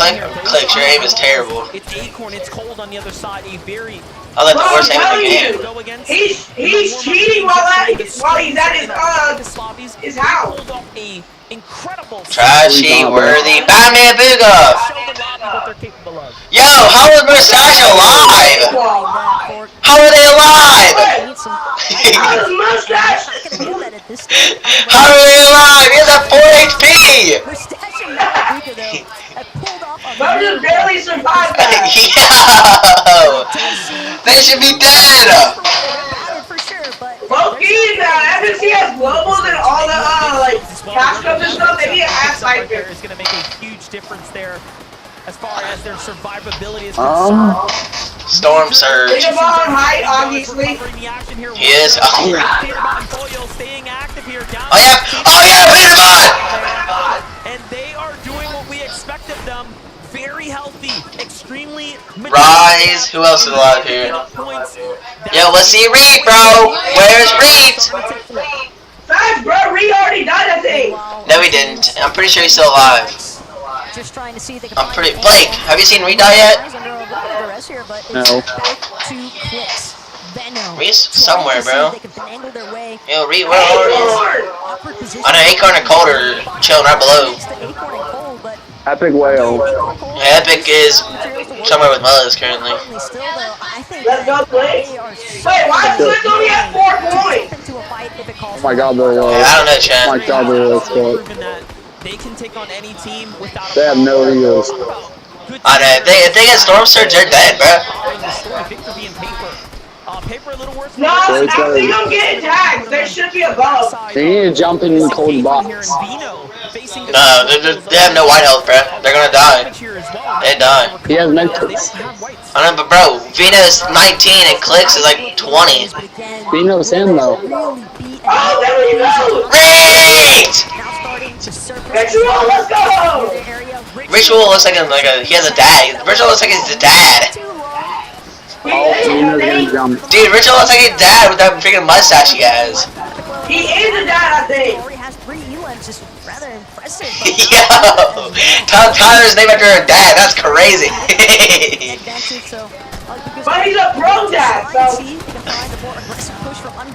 Click, your aim is terrible. It's Acorn, it's cold on the other side, a very I like the Bro, worst I'm aim in the telling game. go against. He's cheating while he's at his house. Pulled off a incredible Trashy, worthy. Bam, man, show booga! the lobby what they're capable of. Yo, how is Mustache alive? How are they alive? How's his mustache? How are they alive? He has a 4 HP! Mustache and Malibuca though have pulled off a Bro just barely survived that. Yo! They should be dead! for sure, but Low-key, FNC has globals and all the, like, cash cups and stuff. They need an ass Right fight there here. is going to make a huge difference there as far as their survivability is concerned. Storm Surge. Think about height, obviously. He is. Oh yeah! Staying active here. Down Oh yeah! Oh yeah! Peanut Butter! and they are doing what we expect of them. Very healthy, extremely Rise. Who else is alive here? Yo, let's see Reed, bro. Where's Reed? Facts, bro. Reed already died, I think. No, he didn't. I'm pretty sure he's still alive. just trying to see if they can I'm pretty. Blake, have you seen Reed die yet? No. Reed's somewhere, bro. Yo, Reed, where are you? Acorn! I know Acorn and Cold are chilling right below. Epic whale. Yeah, Epic is somewhere with Muzz currently. Let's go, Blake. Wait, why is Swift only at 4 points? Oh my god, they're low. Yeah, I don't know, Oh Chad. my god, they're low score. Proven that they can take on any team without a They have no problem. egos. I know. If they get Storm Surge, they're dead, bro. Victor being Paper. Paper a little worse. No, I think I'm getting tagged. They should be above. They need to jump in the cold box. No, they have no white health, bro. They're gonna die. They die. He has mentors. I know, but bro, Vino's 19 and Clicks is like 20. He knows him though. Oh, there we go! Great! Let's go! Ritual looks like he has a dad. Ritual looks like he's a dad. Oh, Nina's gonna jump. Dude, Ritual looks like his dad with that freaking mustache he has. He is a dad, I think. Already has 3 elims, just rather impressive. Yo, Tyler's named after her dad. That's crazy. But he's a pro dad, so.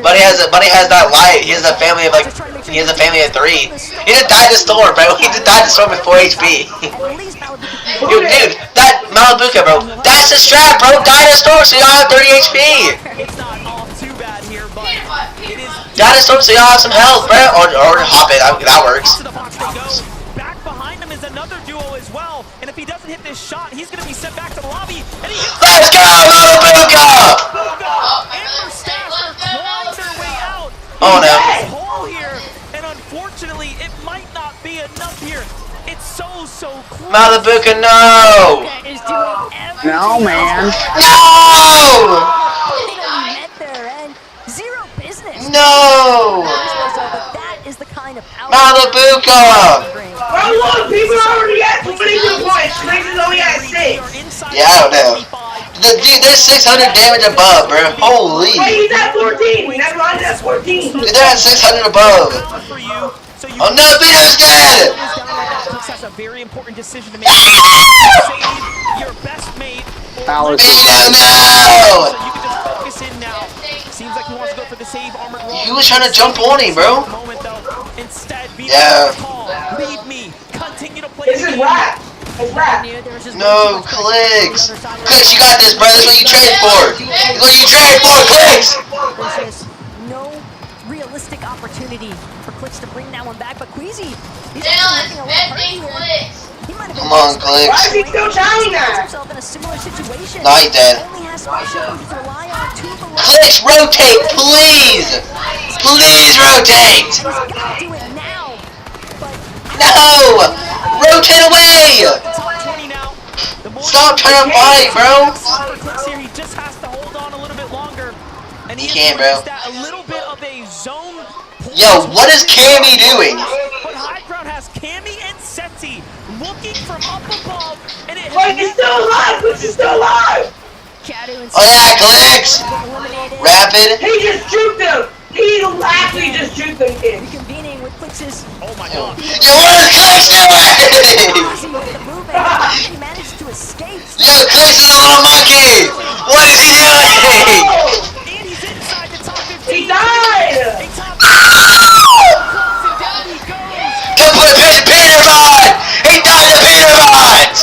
Buddy has that light. He has a family of 3. He just died in the storm, bro. He just died in the storm with 4 HP. Yo, dude, that Malibuca, bro. That's the strat, bro. Die in the storm so y'all have 30 HP. It's not all too bad here, but it is. Die in the storm so y'all have some health, bro. Or hop it. That works. To the box they go. Back behind him is another duo as well. And if he doesn't hit this shot, he's going to be sent back to the lobby. And he hits. Let's go, Malibuca! Oh no. Hole here, and unfortunately, it might not be enough here. It's so close. Malibuca, no! No, man. No! Zero business. No! That is the kind of Malibuca! Bro, look, people are already at 22 points. Snakes is only at 6. Yeah, I don't know. Dude, there's 600 damage above, bro. Holy. Wait, he's at 14. Never mind, that's 14. Dude, they're at 600 above. Oh no, Vito's dead! That's a very important decision to make. Save your best mate. Vito, no! So you can just focus in now. Seems like he wants to go for the save armored wall. He was trying to jump on him, bro. Instead, Yeah. leave me. Continue to play. This is rap. It's rap. No, Clicks. Clicks, you got this, bro. That's what you trained for. That's what you trained for, Clicks. There's just no realistic opportunity for Clicks to bring that one back, but Queasy, he's actually making a lot of here. He might have been Come on, Why Clicks. is he still trying that? himself in a similar situation. No, he's dead. Only has special to rely on two below. Clicks, rotate, please. Please rotate. He's gotta do it now. But No! Rotate away! Stop trying to fight, bro. He just has to hold on a little bit longer. And He can't, bro. a little bit of a zone. Yo, what is Cammy doing? But High Ground has Cammy and Seti looking from up above, and it Wait, he's still alive. This is still alive. Oh yeah, Clicks. Rapid. He just juked him. He actually just juked him, kid. Reconvening with Clicks' Oh my god. Yo, what is Clicks doing? he managed to escape. Yo, Clicks is a little monkey. What is he doing? And he's inside the top 15. He died. A top Go put a Peter Bot. He died to Peter Bot.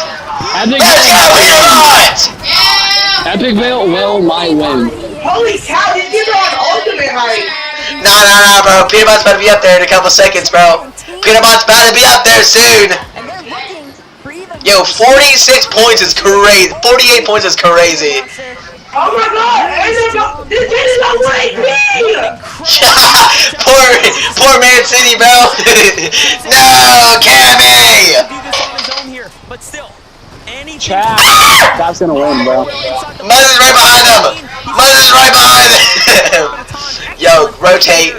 Let's go, Peter Bot. Epic will my win. Holy cow, these people are on ultimate height. Nah, bro. Peter Bot's about to be up there in a couple seconds, bro. Peter Bot's about to be up there soon. Yo, 46 points is crazy. 48 points is crazy. Oh my god, and this kid is on 1 HP. poor Man City, bro. No, Cammy. But still, Chat. That's gonna win, bro. Mother's right behind him. Mother's right behind him. Yo, rotate.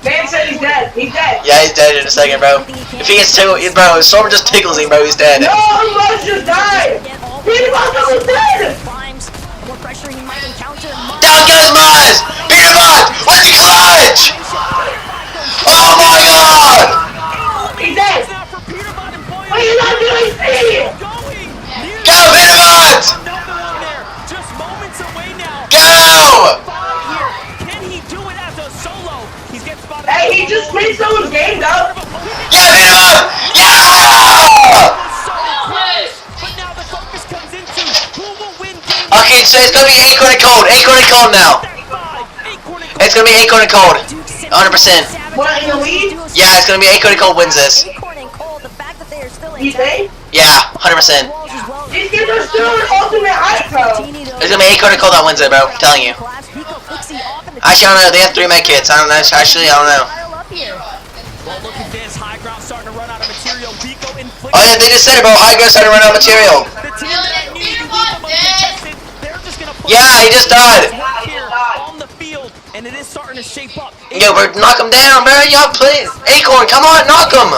Man said he's dead. He's dead. Yeah, he's dead in a second, bro. If he gets tickled, bro, if Storm just tickles him, bro, he's dead. No, he must just die. Peter Buster was dead. More pressure he might encounter. Down goes Mars. Peter Bot with the clutch. Oh my god. He's dead. Wait, he's not doing anything. Go, Peter Bot. Just moments away now. Go. Can he do it as a solo? He's getting spotted. Hey, he just made someone's game, though. Yeah, Peter Bot. Yeah. But now the focus comes into who will win game. Okay, so it's gonna be Acorn and Cold. Acorn and Cold now. It's gonna be Acorn and Cold. 100%. What, in the lead? Yeah, it's gonna be Acorn and Cold wins this. You think? Yeah, 100%. These kids are still in ultimate height, though. It's gonna be Acorn and Cold that wins it, bro. I'm telling you. Actually, I don't know. They have 3 med kits. I don't know. Actually, I don't know. Well, look at this. High Ground starting to run out of material. Vico inflicts. Oh yeah, they just said it, bro. High Ground starting to run out of material. The team that needs to be the most contested, they're just gonna put Yeah, he just died. here on the field, and it is starting to shape up. Yo, bro, knock him down, bro. Y'all play. Acorn, come on, knock him.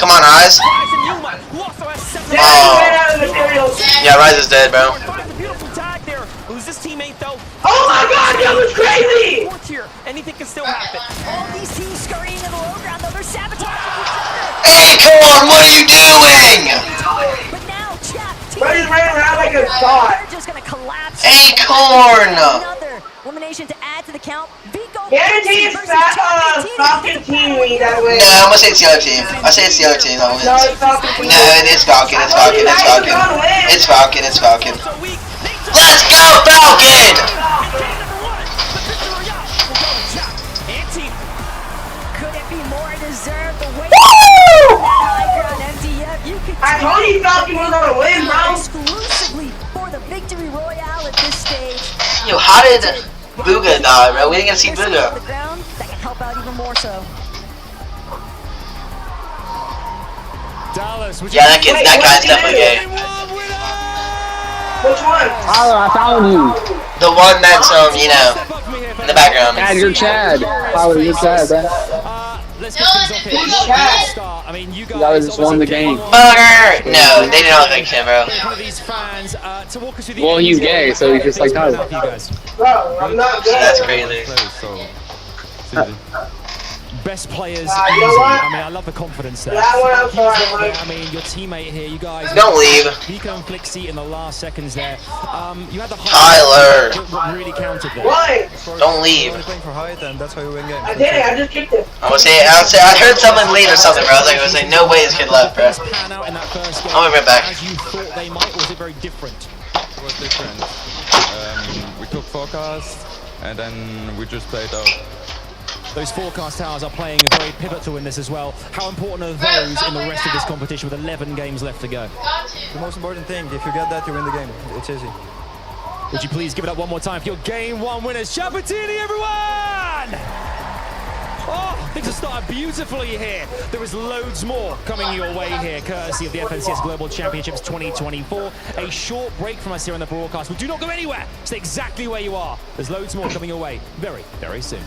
Come on, Rise. Rise and Yuma, who also has 7 Yeah, Oh. he ran out of materials. Yeah, Rise is dead, bro. Finds a beautiful tag there. Who's this teammate though? Oh my god, that was crazy! Fourth here. Anything can still happen. All these teams scurrying in the low ground, though, they're sabotaging each other. Acorn, what are you doing? But now, Chap, Bro, he ran around like a thought. they're just gonna collapse. Acorn! Another elimination to add to the count. Vigo Guarantee it's Falcon team we that way. No, I'm gonna say it's the other team. I say it's the other team that wins. No, it's Falcon team. No, it is Falcon. It's Falcon. It's Falcon. It's Falcon. It's Falcon. Let's go, Falcon! Could it be more deserved? The way Woo! high ground MTF, you could I told you Falcon was gonna win, bro. exclusively for the victory royale at this stage. Yo, how did Booga die, bro? We didn't get to see There's someone on the Booga. ground that can help out even more so. Dallas, Yeah, that guy's definitely gay. Which one? Tyler, I found you. The one that's you know, in the background. Chad, you're Chad. Tyler, you're Chad, bro. Let's get things off here. What a great start. I mean, you You guys just won the game. Bugger! No, they did not like him, bro. One of these fans to walk us through the Well, he's gay, so he's just like Tyler. you guys. Bro, I'm not good. That's crazy. Best players. you know easy. what? I mean, I love the confidence there. That one I'm sorry, Mike. I mean, your teammate here, you guys. Don't leave. Nico and Flixie in the last seconds there. You had the Tyler. what really counted there. What? Don't leave. playing for height, and that's why we win games. I did it, I just kicked it. I heard someone leave or something, bro. I was like, no way this kid left, bro. Pan out in that first game. I'll be right back. As you thought they might, or was it very different? It was different. We took forecast, and then we just played out. Those forecast towers are playing very pivotal in this as well. How important are those in the rest of this competition with 11 games left to go? The most important thing, if you get that, you win the game. It's easy. Would you please give it up one more time for your game one winners? Chabatini, everyone! Oh, things have started beautifully here. There is loads more coming your way here, courtesy of the FNCS Global Championships 2024. A short break from us here on the broadcast. But do not go anywhere. Stay exactly where you are. There's loads more coming your way very, very soon.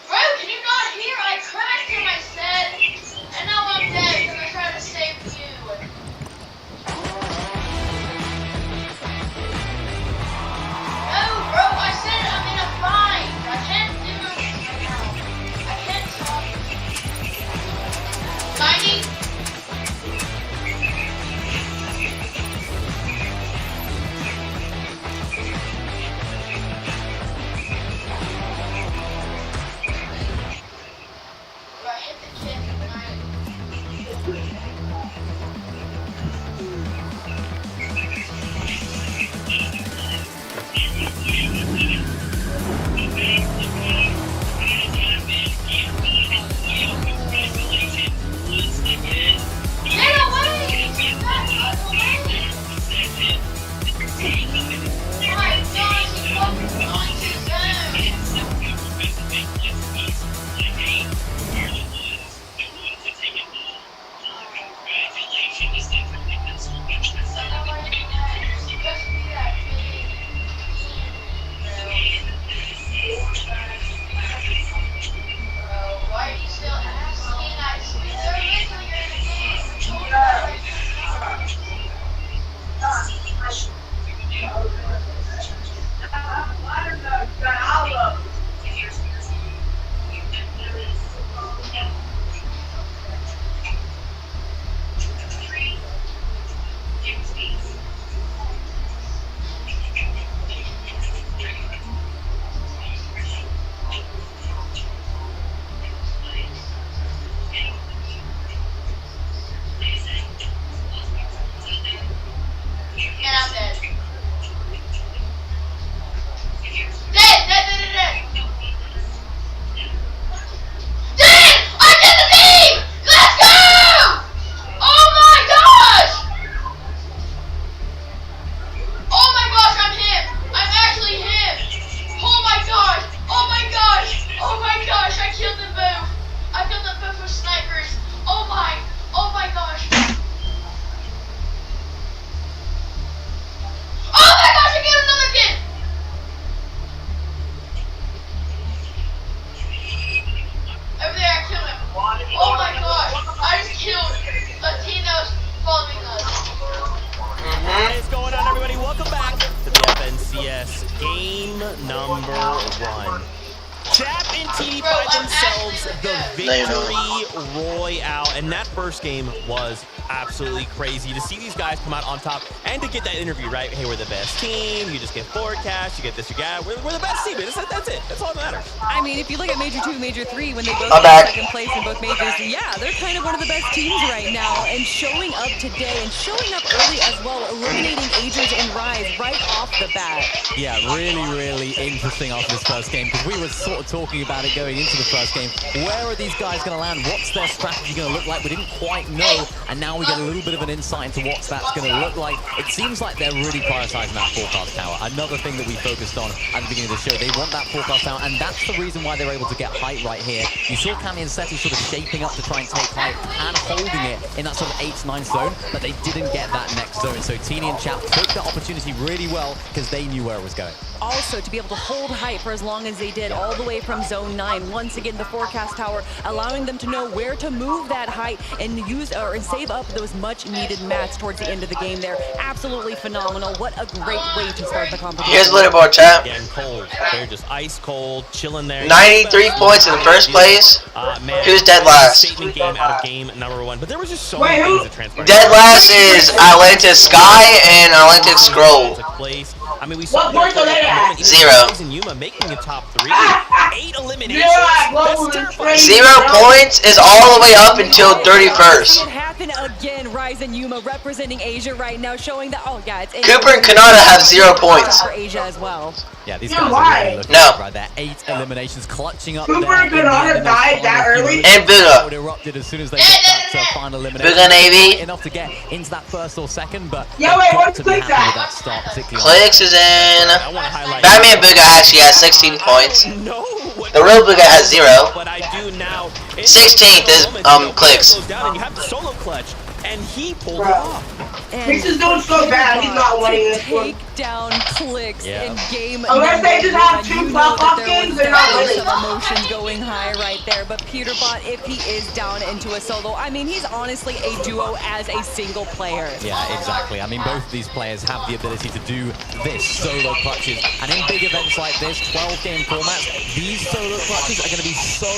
Bro, can you not hear? I cracked him, I said. And now I'm dead because I tried to save you. number 1. Chap and TD by themselves the victory royale, and that first game was absolutely crazy to see these guys come out on top and to get that interview, right? Hey, we're the best team. You just get forecast, you get this, you got. We're the best team. That's it. That's all that matters. I mean, if you look at Major 2, Major 3, when they both I'm got back. second place in both majors, yeah, they're kind of one of the best teams right now. And showing up today and showing up early as well, eliminating Agers and Rise right off the bat. Yeah, really interesting after this first game, because we were sort of talking about it going into the first game. Where are these guys going to land? What's their strategy going to look like? We didn't quite know, and now we get a little bit of an insight into what that's going to look like. It seems like they're really prioritizing that forecast tower. Another thing that we focused on at the beginning of the show. They want that forecast tower, and that's the reason why they're able to get height right here. You saw Cammy and Seti sort of shaping up to try and take height and holding it in that sort of 8-9 zone, but they didn't get that next zone. So Teeny and Chap took that opportunity really well because they knew where it was going. Also, to be able to hold height for as long as they did, all the way from zone 9. Once again, the forecast tower allowing them to know where to move that height and use and save up those much needed mats towards the end of the game there. Absolutely phenomenal. What a great way to start the competition. Here's leaderboard, chat. Again, cold. They're just ice cold, chilling there. 93 points in the first place. Man, Who's dead last? Statement game out of game number 1, but there was just so many things that transpired. Dead last is Atlantis Sky and Atlantis Scroll. I mean, we saw What points are they at? 0. And Yuma making the top 3. 8 eliminations. That's terrifying. 0 points is all the way up until 31st. It happened again. Rise and Yuma representing Asia right now, showing that. Oh yeah, it's Cooper and Kanata have 0 points. for Asia as well. Yeah, these guys are really looking No. good right there. 8 eliminations, clutching up Cooper there. and Kanata died that early? And Buga. Erupted as soon as they got that final elimination. Buga Navy. Enough to get into that first or second, but Yeah, wait, they've got what's to be Clicks happy with at? that start, particularly. Clicks is in. I want to highlight. Batman Buga actually has 16 points. No. The real Buga has 0. But I do now. 16th is Clicks. Goes down and you have the solo clutch, and he pulled it off. Clicks is doing so bad, he's not winning this one. Take down Clicks in game Unless they just have number 2 one. You know pop that there games, was they're not definitely winning. some emotions going high right there. But Peterbot, if he is down into a solo, I mean, he's honestly a duo as a single player. Yeah, exactly. I mean, both of these players have the ability to do this, solo clutches. And in big events like this, 12-game formats, these solo clutches are going to be so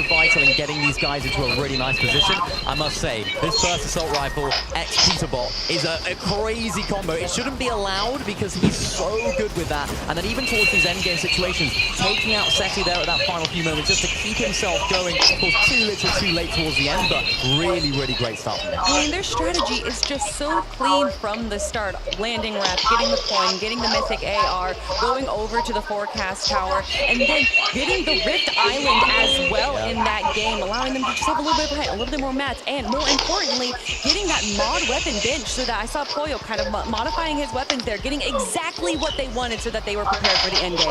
vital in getting these guys into a really nice position. I must say, this first assault rifle ex-Peterbot is a crazy combo. It shouldn't be allowed because he's so good with that. And then even towards these endgame situations, taking out Seti there at that final few moments just to keep himself going. Of course, too late towards the end, but really great start from them. I mean, their strategy is just so clean from the start. Landing wrap, getting the coin, getting the mythic AR, going over to the forecast tower, and then getting the Rift Island as well in that game, allowing them to just have a little bit of height, a little bit more mats, and more importantly, getting that mod weapon bench so that I saw Poyo kind of modifying his weapons there, getting exactly what they wanted so that they were prepared for the end game.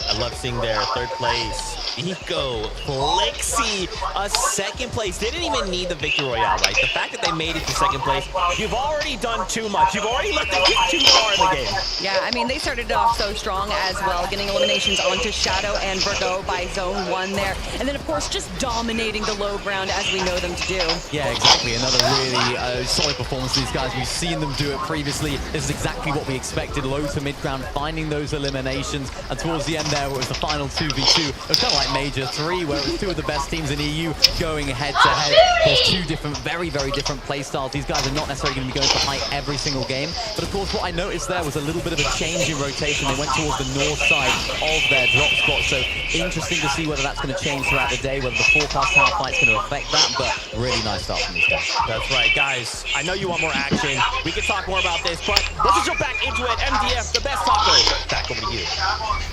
I love seeing their 3rd place. Eco, Flixie, a 2nd place. They didn't even need the Victory Royale, right? The fact that they made it to 2nd place, you've already done too much. You've already let them get too far in the game. Yeah, I mean, they started it off so strong as well, getting eliminations onto Shadow and Virgo by zone 1 there. And then, of course, just dominating the low ground as we know them to do. Yeah, exactly. Another really solid performance for these guys. We've seen them do it previously. This is exactly what we expected. Low to mid ground, finding those eliminations. And towards the end there, it was the final 2v2. It was kind of like Major 3, where it was 2 of the best teams in EU going head-to-head. There's 2 different, very different play styles. These guys are not necessarily going to be going for height every single game. But of course, what I noticed there was a little bit of a change in rotation. They went towards the north side of their drop spot. So interesting to see whether that's going to change throughout the day, whether the forecast tower fight's going to affect that. But really nice start from these guys. That's right, guys. I know you want more action. We can talk more about this, but let's just jump back into it. MDF, the best taco. Back over to you.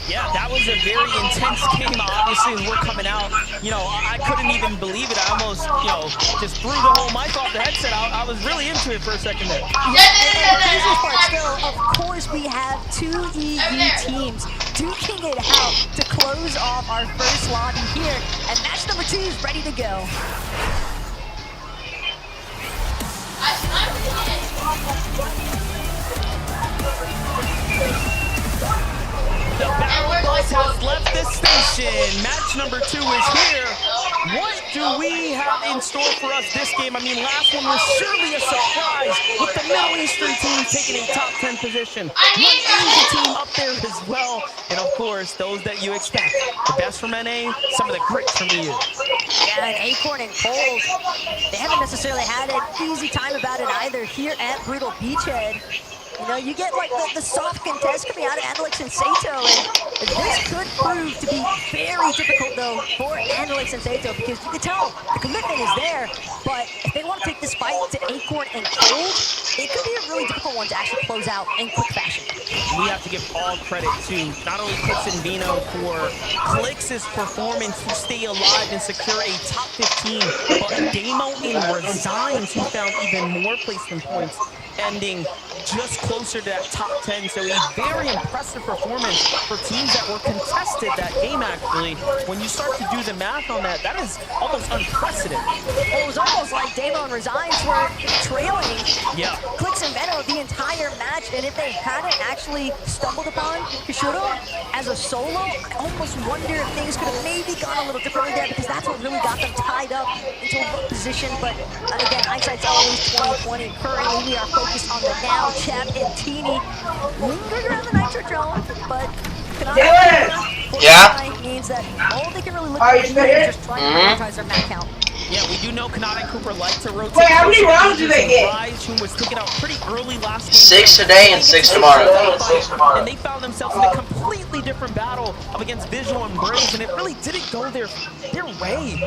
Yeah, that was a very intense game. Obviously, as we're coming out, you know, I couldn't even believe it. I almost, you know, just threw the whole mic off the headset. I was really into it for a second there. Yeah, and the craziest part still, of course, we have 2 EU teams duking it out to close off our first lobby here, and match number 2 is ready to go. The battle bus has left the station. Match number 2 is here. What do we have in store for us this game? I mean, last one was surely a surprise with the Middle Eastern team taking a top 10 position. One Asia team up there as well. And of course, those that you expect. The best from NA, some of the greats from EU. Yeah, and Acorn and Cold, they haven't necessarily had an easy time about it either here at Brutal Beachhead. You know, you get like the soft contest coming out of Andalix and Sato, and this could prove to be very difficult though for Andalix and Sato, because you can tell the commitment is there, but if they want to take this fight to Acorn and Cold, it could be a really difficult one to actually close out in quick fashion. We have to give all credit to not only Clix and Vino for Clix's performance to stay alive and secure a top 15, but Damo and Resigns who found even more placement points, ending just closer to that top 10. So a very impressive performance for teams that were contested that game, actually. When you start to do the math on that, that is almost unprecedented. Well, it was almost like Damo and Resigns were trailing Clix and Veno the entire match, and if they hadn't actually stumbled upon Kishudo as a solo, I almost wonder if things could have maybe gone a little differently there, because that's what really got them tied up into a good position. But again, hindsight's always 20/20. Currently, we are focused on the now. Chap and Teeny lingering around the Nitro Drone, but means that all they can really look at is just trying to prioritize their map count. Yeah, we do know Kanata and Cooper like to rotate. Wait, how many rounds do they get? Rise, who was taken out pretty early last game. 6 today and 6 tomorrow. And they found themselves in a completely different battle up against Visual and Braves, and it really didn't go their way.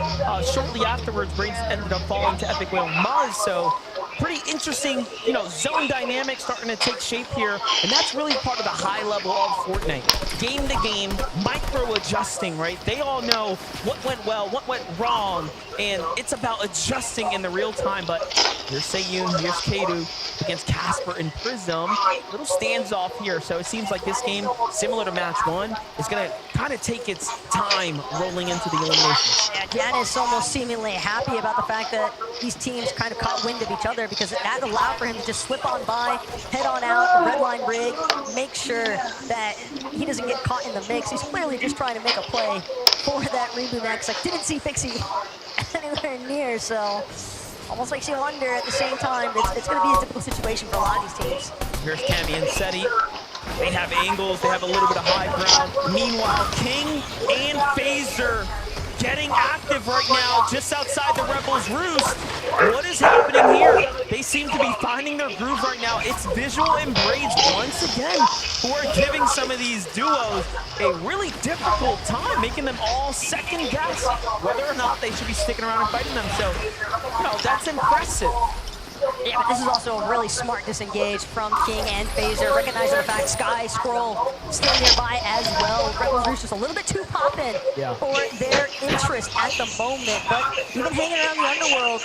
Shortly afterwards, Braves ended up falling to Epic Whale Muzz, so pretty interesting, you know, zone dynamics starting to take shape here, and that's really part of the high level of Fortnite. Game to game, micro adjusting, right? They all know what went well, what went wrong, and it's about adjusting in the real time. But here's Seiyun, here's Kadu against Casper and Prism. Little stands off here, so it seems like this game, similar to match one, is gonna kind of take its time rolling into the elimination. Yeah, Janice almost seemingly happy about the fact that these teams kind of caught wind of each other, because that allowed for him to just slip on by, head on out, red line rig, make sure that he doesn't get caught in the mix. He's clearly just trying to make a play for that reboot next. Like, didn't see Fixie anywhere near, so almost makes you wonder at the same time. It's going to be a difficult situation for a lot of these teams. Here's Cammy and Seti. They have angles, they have a little bit of high ground. Meanwhile, King and Phaser getting active right now just outside the Rebels' roost. What is happening here? They seem to be finding their groove right now. It's Visual and Braids once again who are giving some of these duos a really difficult time, making them all second guess whether or not they should be sticking around and fighting them. So, you know, that's impressive. Yeah, but this is also a really smart disengage from King and Phaser, recognizing the fact Sky Scroll still nearby as well. Rebels Roost just a little bit too poppin' for their interest at the moment, but even hanging around the underworld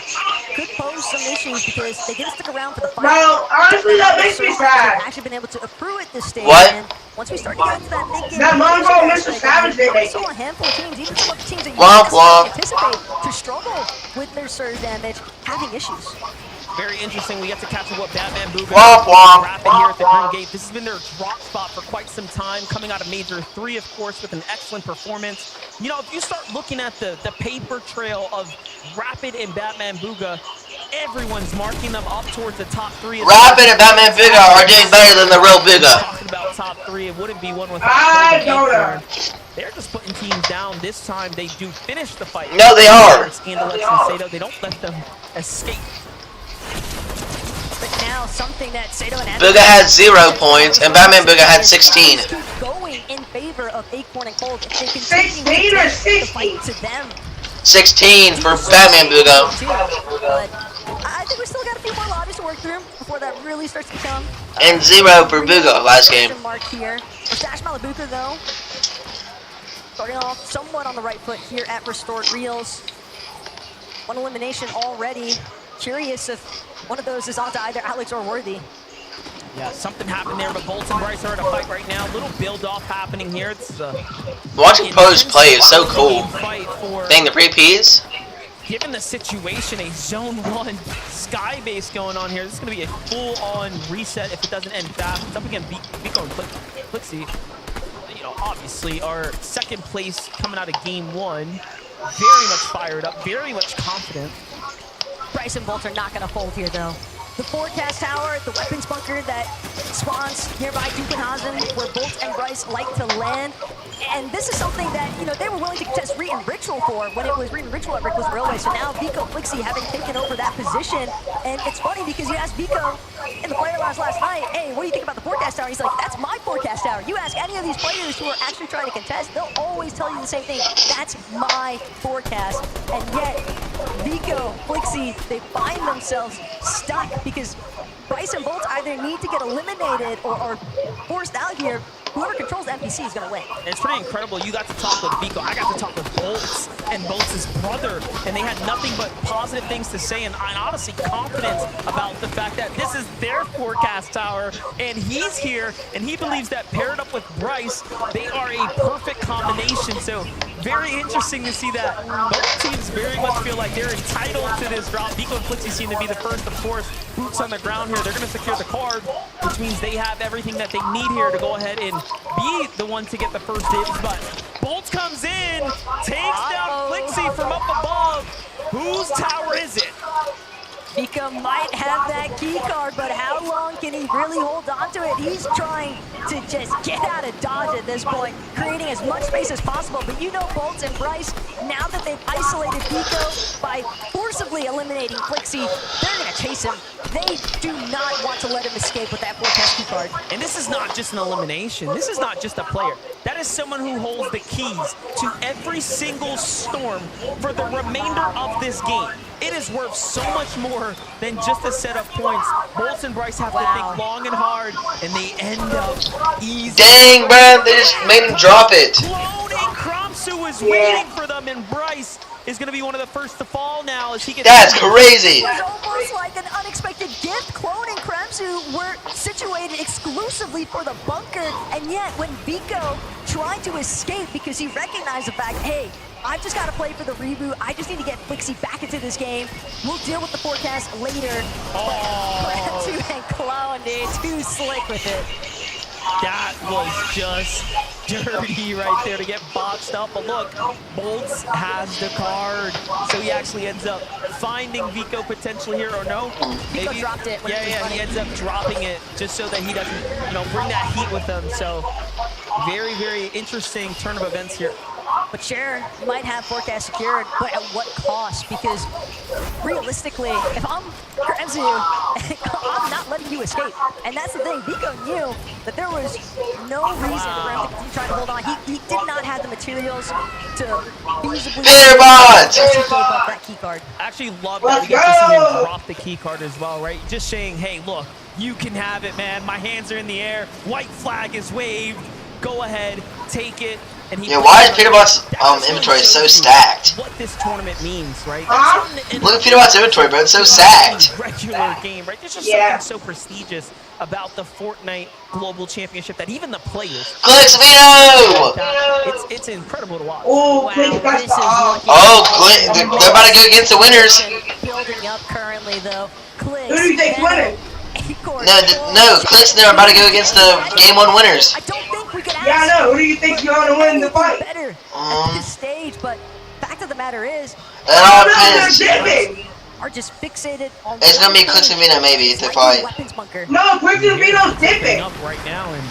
could pose some issues, because they didn't stick around for the fight. No, honestly, that makes me sad. Actually been able to accrue at this stage. What? And once we start to get into that mid-game, that Mongo Mr. Savage did make saw a handful of teams, even some of the teams that you Womp womp. anticipate to struggle with their surge damage, having issues. Very interesting. We get to capture what Batman Booga Womp womp. rapping here at the Green Gate. This has been their drop spot for quite some time, coming out of Major 3, of course, with an excellent performance. You know, if you start looking at the paper trail of Rapid and Batman Booga, everyone's marking them up towards the top 3. Rapid and Batman Booga are doing better than the real Booga. Talking about top 3, it wouldn't be one without They're just putting teams down. This time they do finish the fight. No, they are. Andalix and Sato, they don't let them escape. But now something that Sato and Booga had 0 points, and Batman Booga had 16. Going in favor of Acorn and Cold. If they 16 or 60? To them. 16 for Batman Booga. But I think we still got a few more lobbies to work through before that really starts to become. And 0 for Booga last game. Mark here. Mustache Malibuka though, starting off somewhat on the right foot here at Restored Reels. One elimination already. Curious if one of those is onto either Alex or Worthy. Yeah, something happened there, but Bolt and Bryce are at a fight right now. Little build-off happening here. It's watching Pose play is so cool. Dang, the pre-Ps. Given the situation, a Zone 1 Sky base going on here. This is going to be a full-on reset if it doesn't end fast. It's up again, Vico and Clixie. You know, obviously, our second place coming out of Game 1. very much fired up, very much confident. Bryce and Bolt are not going to fold here, though. The forecast tower, the weapons bunker that spawns nearby Dukenhazen, where Bolt and Bryce like to land. And this is something that, you know, they were willing to contest Reed and Ritual for when it was Reed and Ritual at Rickless Railway. So now Vico Flixie having taken over that position. And it's funny because you asked Vico in the player lounge last night, hey, what do you think about the forecast tower? He's like, that's my forecast tower. You ask any of these players who are actually trying to contest, they'll always tell you the same thing. That's my forecast. And yet, Vico Flixie, they find themselves stuck because Bryce and Bolt either need to get eliminated or forced out here. Whoever controls the NPC is going to win. It's pretty incredible. You got to talk with Vico. I got to talk with Bolts and Bolts' brother, and they had nothing but positive things to say and honestly confidence about the fact that this is their forecast tower, and he's here, and he believes that paired up with Bryce, they are a perfect combination. So very interesting to see that both teams very much feel like they're entitled to this drop. Vico and Flixie seem to be the first, of course, boots on the ground here. They're going to secure the card, which means they have everything that they need here to go ahead and be the one to get the first dibs. But Bolt comes in, takes down Flixie from up above. Whose tower is it? Vico might have that key card, but how long can he really hold on to it? He's trying to just get out of dodge at this point, creating as much space as possible. But you know Bolts and Bryce, now that they've isolated Vico by forcibly eliminating Flixie, they're going to chase him. They do not want to let him escape with that forecast key card. And this is not just an elimination. This is not just a player. That is someone who holds the keys to every single storm for the remainder of this game. It is worth so much more than just a set of points. Bolts and Bryce have to think long and hard, and they end up easy. Dang, bro, they just made him drop it. Cloning Kromsu is waiting for them, and Bryce is going to be one of the first to fall now as he gets... That's crazy. It was almost like an unexpected gift. Clone and Kremsu were situated exclusively for the bunker, and yet when Vico tried to escape because he recognized the fact, hey, I've just got to play for the reboot. I just need to get Flixie back into this game. We'll deal with the forecast later. Kremsu and Clone, dude, too slick with it. That was just dirty right there to get boxed up. But look, Bolts has the card. So he actually ends up finding Vico potentially here, or no? Vico dropped it. Yeah, he ends up dropping it just so that he doesn't, you know, bring that heat with him. So very, very interesting turn of events here. But sure, you might have forecast secured, but at what cost? Because realistically, if I'm Kremsu, I'm not letting you escape. And that's the thing, Vico knew that there was no reason for him to continue trying to hold on. He did not have the materials to feasibly that key card. I actually love that we get to see him drop the key card as well, right? Just saying, hey, look, you can have it, man. My hands are in the air. White flag is waved. Go ahead, take it. And he why is Peterbot's inventory so stacked? What this tournament means, right? Look at Peterbot's inventory, bro. It's so stacked. Regular game, right? There's just something so prestigious about the Fortnite Global Championship that even the players. Clicks Vino! It's incredible to watch. Oh, They're about to go against the winners. Building up currently, though. Clicks. Who do you think's winning? No, Clicks and them are about to go against the Game 1 winners. I don't think we could ask. Yeah, I know. Who do you think's going to win the fight? Better at this stage, but fact of the matter is, are just fixated on. It's gonna be Clicks and Vino maybe if they fight. No, Clicks and Vino's dipping. Up right now, and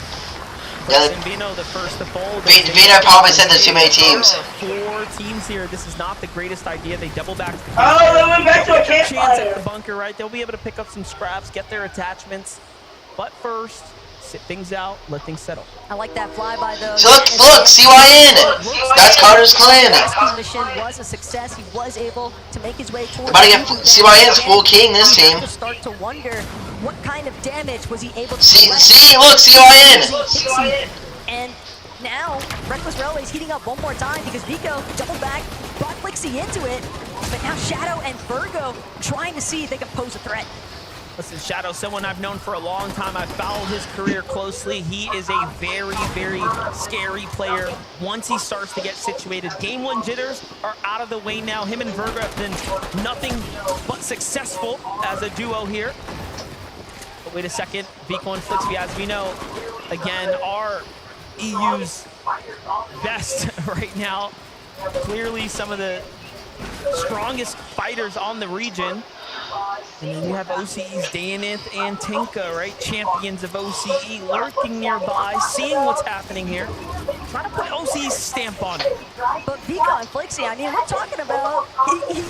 Yeah, Vino the first to fold. Vino probably said there's too many teams. 4 teams here. This is not the greatest idea. They double back. Oh, they went back to a chance campfire. at the bunker, right? They'll be able to pick up some scraps, get their attachments, but first, sit things out, let things settle. I like that flyby though. So look, CYN! That's Carter's clan! Rescue mission was a success. He was able to make his way towards. About to get CYN's full king this team. To start to wonder what kind of damage was he able to look, CYN! And now, Reckless Railway's heating up one more time because Vico doubled back, brought Flixie into it, but now Shadow and Virgo trying to see if they can pose a threat. Listen, Shadow, someone I've known for a long time. I've followed his career closely. He is a very, very scary player once he starts to get situated. Game 1 jitters are out of the way now. Him and Virgo have been nothing but successful as a duo here. But wait a second, Vico and Flixie, as we know, again, are EU's best right now. clearly some of the strongest fighters on the region. And then you have OCE's Dayanith and Tinka, right? Champions of OCE lurking nearby, seeing what's happening here. Trying to put OCE's stamp on it. But Vika and Flixie, I mean, we're talking about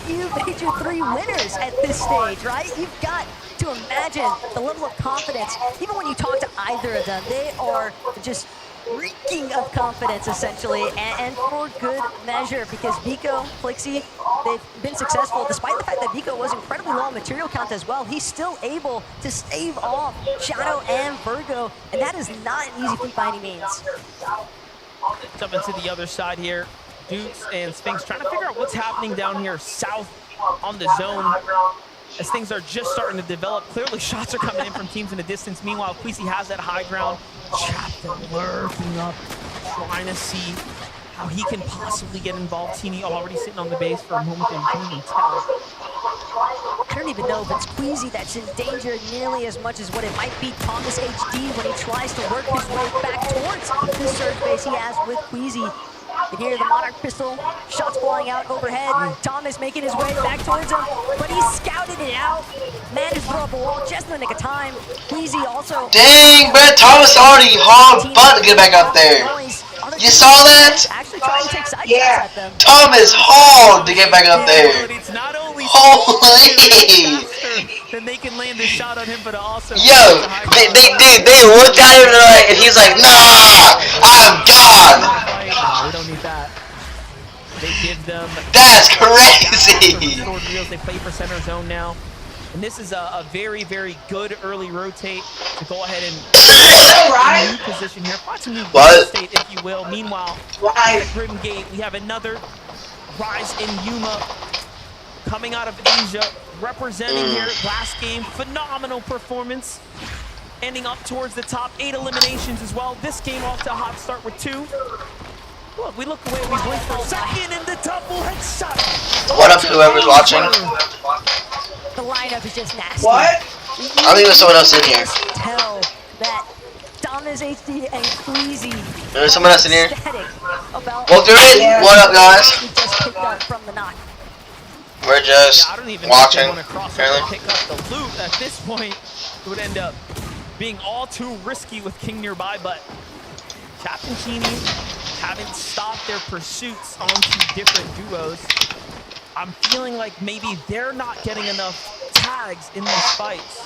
you major 3 winners at this stage, right? You've got to imagine the level of confidence. Even when you talk to either of them, they are just reeking of confidence, essentially, and for good measure, because Vico, Flixie, they've been successful, despite the fact that Vico was incredibly low on material count as well. He's still able to stave off Shadow and Virgo, and that is not an easy feat by any means. Jumping to the other side here, Dukes and Sphinx trying to figure out what's happening down here south on the zone as things are just starting to develop. Clearly shots are coming in from teams in the distance. Meanwhile, Queasy has that high ground. Chapter lurking up, trying to see how he can possibly get involved. Teeny already sitting on the base for a moment and can't even tell. I don't even know if it's Queasy that's in danger nearly as much as what it might be Thomas HD when he tries to work his way back towards the surge base he has with Queasy. You can hear the Monarch pistol, shots flying out overhead. Thomas making his way back towards him, but he scouted it out. Managed to throw up a wall just in the nick of time. Queasy also... Dang, bro, Thomas already hauled butt to get back up there. You saw that? Actually trying to take side Yeah. shots at them. Thomas hauled to get back up there. It's not only Holy! then they can land a shot on him, but also... Yo, they looked at him and he's like, nah, I'm gone. No, we don't need that. They give them... That's crazy. They play for center zone now. And this is a very, very good early rotate to go ahead and a new position here. Find some new state, if you will. Meanwhile, at Grim Gate, we have another Rise in Yuma coming out of Asia, representing here last game. Phenomenal performance. Ending up towards the top, 8 eliminations as well. This game off to a hot start with 2. Look, we look away, we blink for a second, and the double headshot. What up, whoever's watching? The lineup is just nasty. What? I think there's someone else in here. Tell that Thomas HD and Queasy. There's someone else in here. About Well, there is. What up, guys? we just picked up from the knock. We're just I don't even watching. want to cross over and pick up the loot. At this point, it would end up being all too risky with King nearby, but Captain Teeny haven't stopped their pursuits onto different duos. I'm feeling like maybe they're not getting enough tags in these fights.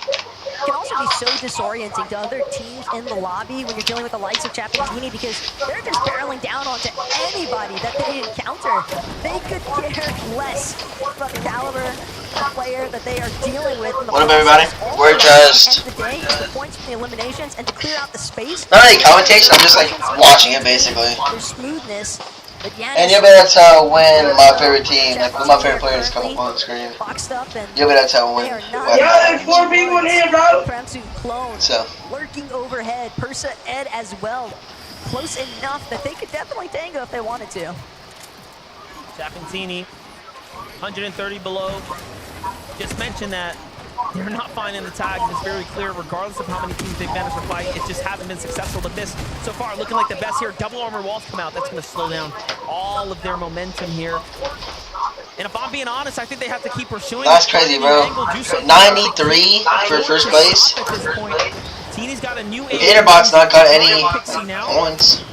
It can also be so disorienting to other teams in the lobby when you're dealing with the likes of Chapatini, because they're just barreling down onto anybody that they encounter. They could care less about the caliber of player that they are dealing with. What up, everybody? We're just... The day, the points from the eliminations and to clear out the space. Not any commentation, I'm just like watching it basically. Their smoothness. And you'll be able to tell when my favorite team, like when my favorite players come up on the screen. You'll be able to tell when. There's 4 people in here, bro. So. Lurking overhead, Persa Ed as well. Close enough that they could definitely tango if they wanted to. Chapantini, 130 below. Just mentioned that they're not finding the tags. It's very clear, regardless of how many teams they've managed to fight, it just hasn't been successful. But this, so far, looking like the best here. Double armor walls come out. That's going to slow down all of their momentum here. And if I'm being honest, I think they have to keep pursuing. That's crazy, bro. 93 for first place. Teeny's got a new Gatorbox not got any points.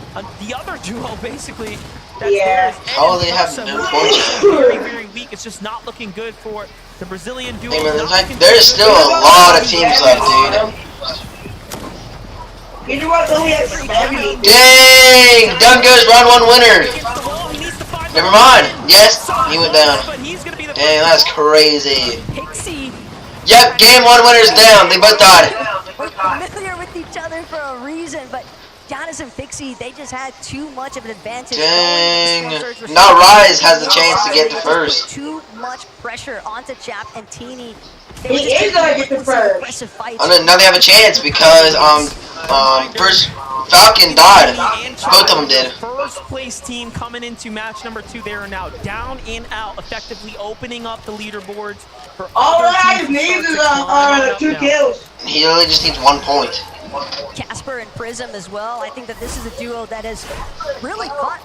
The other duo, basically. How they have no points? Very, very weak. It's just not looking good for the Brazilian duo. Hey, man, there's still a lot of teams left, dude. You know what? Only has 70. Dang! Done goes round 1 winner. Never mind. Yes, he went down. Dang, that's crazy. Yep, game 1 winner's down. They both died. We're familiar with each other for a reason, but Giannis and Fixie, they just had too much of an advantage. Dang. Now Rise has the chance to get the first. Too much pressure onto Chap and Teeny. He is gonna get the first. Now they have a chance because first Falcon died. Both of them did. First place team coming into match number 2. They are now down and out, effectively opening up the leaderboards for all Rise needs is 2 kills. He only just needs 1 point. Casper and Prism as well. I think that this is a duo that has really caught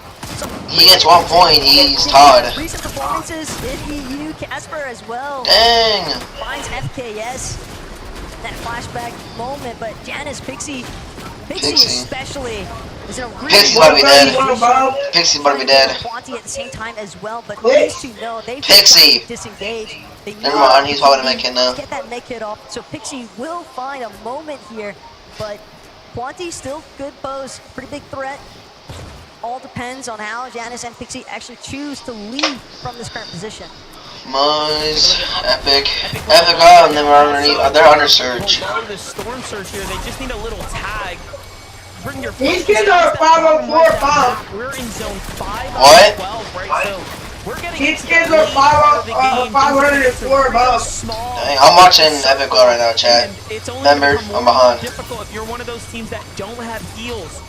He gets 1 point, he's tied. Recent performances in EU, Casper as well. Dang! Finds FKS. That flashback moment, but Janice, Pixie especially is in a really Pixie's about to be dead. position. Pixie's about to be dead. Quanti at the same time as well, but these two know they've Pixie! disengaged. They Never mind, he's probably gonna make it now. get that med kit off, so Pixie will find a moment here, but Quanti still good pose, pretty big threat. All depends on how Janice and Pixie actually choose to leave from this current position. Muzz, Epic, and then we're underneath. They're under surge. Below the storm surge here, they just need a little tag. Bring your These kids are 504 bomb. We're in zone 5 What? 12, right? So we're getting These kids are 504 bomb. Dang, I'm watching Epic right now, chat. Remember, I'm behind. Difficult if you're one of those teams that don't have heals.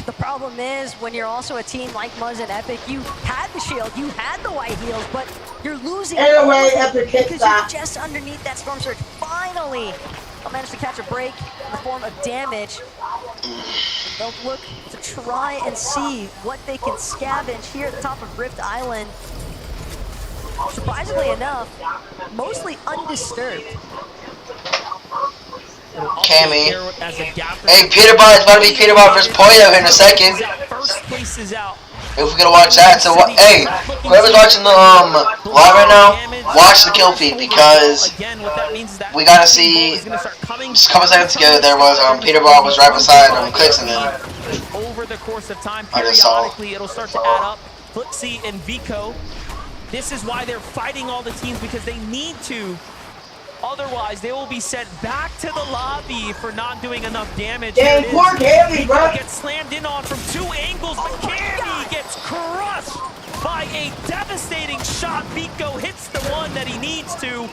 The problem is when you're also a team like Muzz and Epic, you had the shield, you had the white heals, but you're losing Anyway, Epic hits because that. you're just underneath that storm surge. Finally, they'll manage to catch a break in the form of damage. They'll look to try and see what they can scavenge here at the top of Rift Island. Surprisingly enough, mostly undisturbed. Cammy. Hey, Peterbot, it's about to be Peterbot versus Poyo here in a second. If we're gonna watch that, so hey, whoever's watching the live right now, watch the kill feed because we gotta see. Just a couple seconds ago, there was Peterbot was right beside Clicks and then. Over the course of time, I just saw. periodically it'll start to add up. Flixie and Vico. This is why they're fighting all the teams because they need to. Otherwise, they will be sent back to the lobby for not doing enough damage. Dang, poor Cammy, bro. Gets slammed in on from 2 angles, but Cammy gets crushed by a devastating shot. Vico hits the one that he needs to.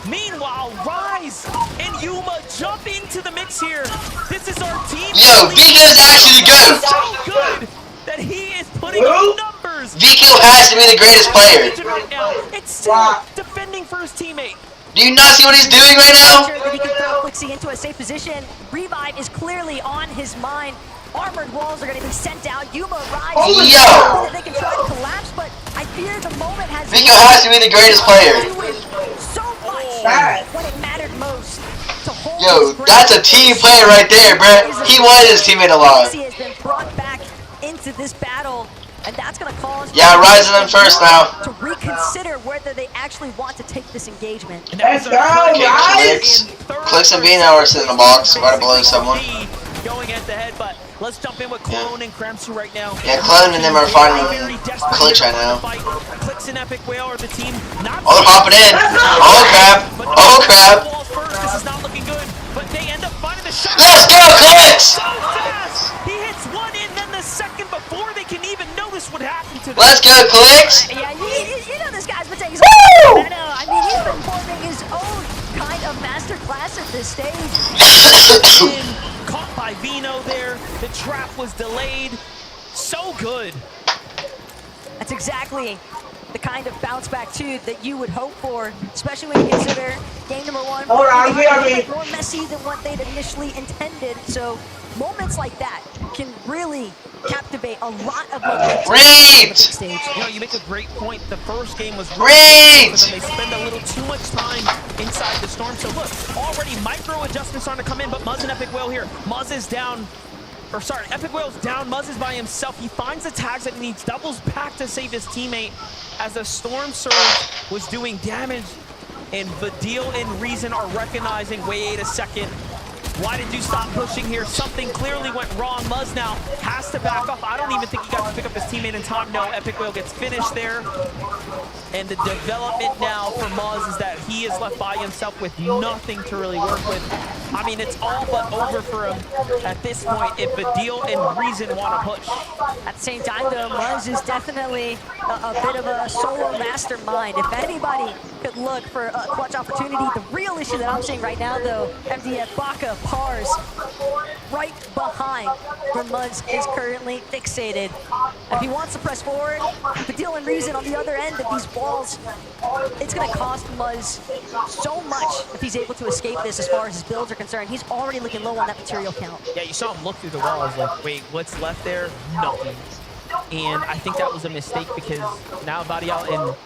Meanwhile, Rise and Yuma jump into the mix here. This is our team. Yo, Vico's actually the GOAT. So good that he is putting up numbers. Vico has to be the greatest player. Right now, it's still defending for his teammate. Do you not see what he's doing right now? Sure that he can throw Flixie into a safe position. Revive is clearly on his mind. Armored walls are going to be sent out. Yuma Rise. Yo! They can try to collapse, but I fear the moment has. Vico has to be the greatest player. So much when it mattered most. Yo, that's a team player right there, bruh. He wanted his teammate alive. He has been brought back into this battle. And that's going to cause Rising them first now. To reconsider whether they actually want to take this engagement. Let's go, guys! Clicks and Bean are sitting in a box right below someone. Going head to head, but let's jump in with Clone and Kremsu right now. Yeah, Clone and them are fighting Clicks right now. Clicks and Epic Whale are the team. Oh, they're hopping in. Oh crap. Oh crap. This is not looking good, but they end up finding the shot. Let's go, Clicks! So fast! He hits one in, then the second before they can even notice what happened to them. Let's go, Clicks! Yeah, you know this guy's been taking Woo! I mean, he's been forming his own kind of master class at this stage. Caught by Vino there. The trap was delayed. So good. That's exactly the kind of bounce back too that you would hope for, especially when you consider game number 1 more messy than what they'd initially intended. So moments like that can really captivate a lot of momentum on the big stage. You know, you make a great point. The first game was great, but then they spend a little too much time inside the storm. So look, already micro adjustments starting to come in, but Muzz and Epic Whale here. Muzz is down. Or sorry, Epic Whale's down. Muzz is by himself. He finds the tags that he needs, doubles back to save his teammate as the storm surge was doing damage. And Vidil and Reason are recognizing, wait a second. Why did you stop pushing here? Something clearly went wrong. Muzz now has to back off. I don't even think he got to pick up his teammate in time. No, Epic Whale gets finished there. And the development now for Muzz is that he is left by himself with nothing to really work with. I mean, it's all but over for him at this point if Vidil and Reason want to push. At the same time, though, Muzz is definitely a bit of a solo mastermind. If anybody could look for a clutch opportunity, the real issue that I'm seeing right now, though, MDF, Baka, Pars, right behind where Muzz is currently fixated. If he wants to press forward, Vidil and Reason on the other end of these walls, it's going to cost Muzz so much if he's able to escape this as far as his builds are concerned. He's already looking low on that material count. Yeah, you saw him look through the walls like, wait, what's left there? Nothing. And I think that was a mistake because now Badial and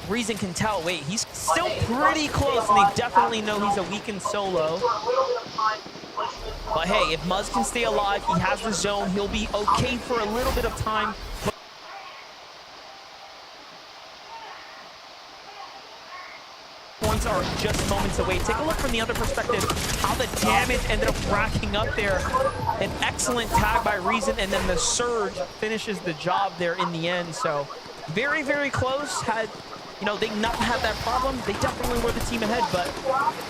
Reason can tell, wait, he's still pretty close, and they definitely know he's a weakened solo. But hey, if Muzz can stay alive, he has the zone, he'll be okay for a little bit of time. Points are just moments away. Take a look from the other perspective, how the damage ended up racking up there. An excellent tag by Reason, and then the Surge finishes the job there in the end. So very, very close. Had, you know, they not had that problem, they definitely were the team ahead. But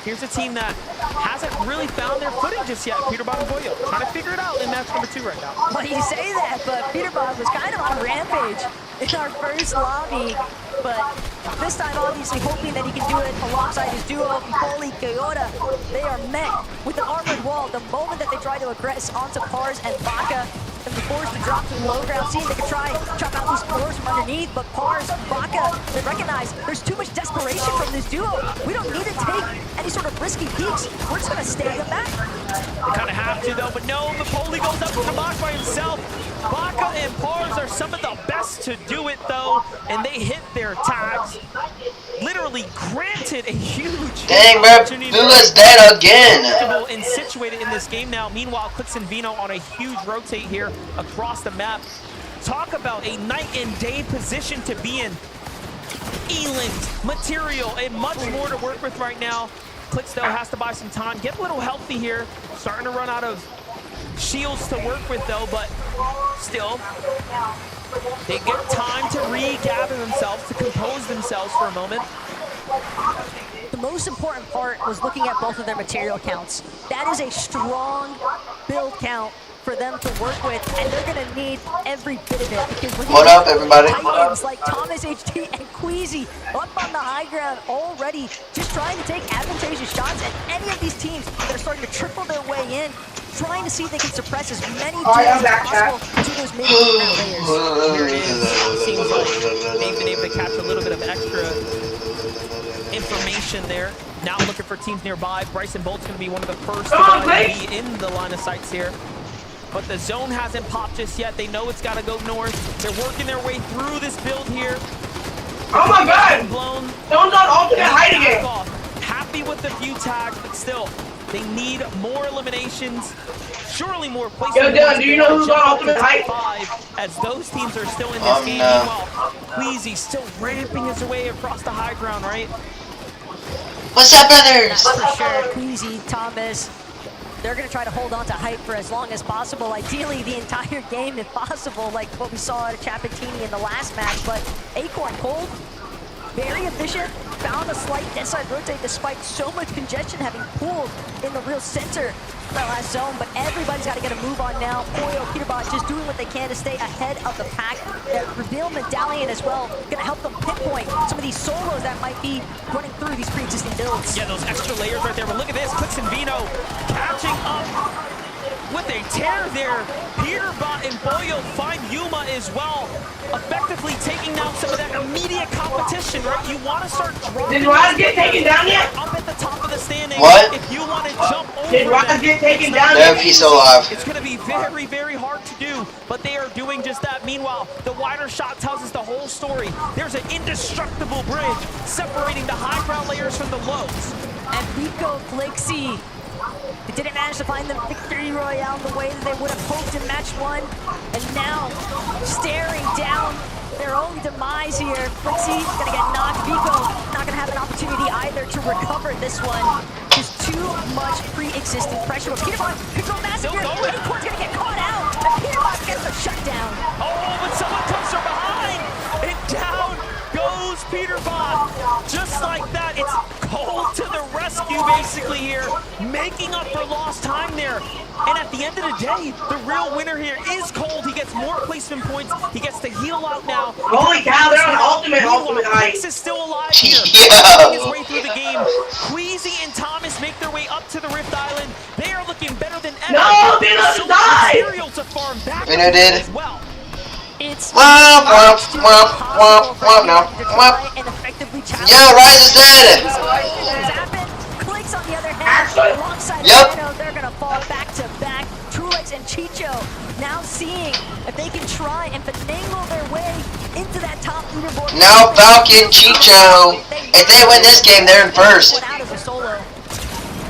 here's a team that hasn't really found their footing just yet. Peterbot and Boyo trying to figure it out in match number 2 right now. Well, you say that, but Peterbot was kind of on a rampage in our first lobby. But this time, obviously, hoping that he can do it alongside his duo, Holy Kyoto. They are met with an armored wall. The moment that they try to aggress onto Pars and Baka, and be forced to drop to the low ground, seeing they can try chop out these floors from underneath, but Pars, Baka, they recognize there's too much desperation from this duo. We don't need to take any sort of risky peeks. We're just going to stay them back. Kind of have to, though, but no, Napoli goes up to the box by himself. Baka and Pars are some of the best to do it, though, and they hit their tags. Literally granted a huge dang, bro, Bula's dead again. And situated in this game now. Meanwhile, Clix and Vino on a huge rotate here across the map. Talk about a night and day position to be in. Eland, material, and much more to work with right now. Clix, though, has to buy some time. Get a little healthy here. Starting to run out of shields to work with, though, but still, they get time to regather themselves, to compose themselves for a moment. The most important part was looking at both of their material counts. That is a strong build count for them to work with, and they're going to need every bit of it. Because when what up, everybody? Titans like Thomas HT and Queasy up on the high ground already, just trying to take advantageous shots, and any of these teams that are starting to trickle their way in, trying to see if they can suppress as many duels as possible to those mid-layers. Here it is. Seems like they've been able to catch a little bit of extra information there. Now looking for teams nearby. Bryson Bolt's going to be one of the first to be in the line of sights here. But the zone hasn't popped just yet. They know it's got to go north. They're working their way through this build here. Oh my god! Blown. Stone's on ultimate height again! Happy with the few tags, but still, they need more eliminations. Surely more placement. Yo, Dylan, do you know who's on ultimate height? 5, as those teams are still in this game. No. Meanwhile, Queasy still ramping his way across the high ground, right? What's up, brothers? That's for sure. Queasy, Thomas, they're going to try to hold on to hype for as long as possible. Ideally, the entire game, if possible, like what we saw at Chapatini in the last match. But Acorn Cold, very efficient, found a slight inside rotate despite so much congestion having pooled in the real center of that last zone. But everybody's got to get a move on now. Poyo, Peterbot just doing what they can to stay ahead of the pack. That reveal medallion as well, going to help them pinpoint some of these solos that might be running through these pre-existing builds. Yeah, those extra layers right there. But look at this, Clix and Vino catching up with a tear there. Peterbot and Boyo find Yuma as well, effectively taking down some of that immediate competition, right? You want to start dropping. Did Raz get taken down yet? Up at the top of the standings. What? If you want to jump over Did Raz get taken down No, yet? he's still alive. it's going to be very, very hard to do, but they are doing just that. Meanwhile, the wider shot tells us the whole story. There's an indestructible bridge separating the high ground layers from the lows. And Pico Flixie, they didn't manage to find the victory royale the way that they would have hoped in match 1. And now, staring down their own demise here. Flixie gonna get knocked. Pico not gonna have an opportunity either to recover this one. Just too much pre-existing pressure. But Peterbot could go massive here. Acorn's gonna get caught out. And Peterbot gets a shutdown. Oh, but someone comes from behind. And down goes Peterbot. Just like that, it's Cold to the rescue basically here, making up for lost time there. And at the end of the day, the real winner here is Cold. He gets more placement points. He gets to heal out now. Holy cow, they're on ultimate height. Clix is still alive here. Yeah. Making his way through the game. Queasy and Thomas make their way up to the Rift Island. They are looking better than ever. No, they don't die! Material to farm back Vino did. as well. It's Womp, womp, womp, womp, womp, now. Womp. Yeah, Rise is dead. Clicks on the other hand, alongside Yep. Rhino, they're gonna fall back to back. Trulex and Chicho now seeing if they can try and finagle their way into that top leaderboard. Now Falcon, Chicho. If they win this game, they're in first. Out as a solo.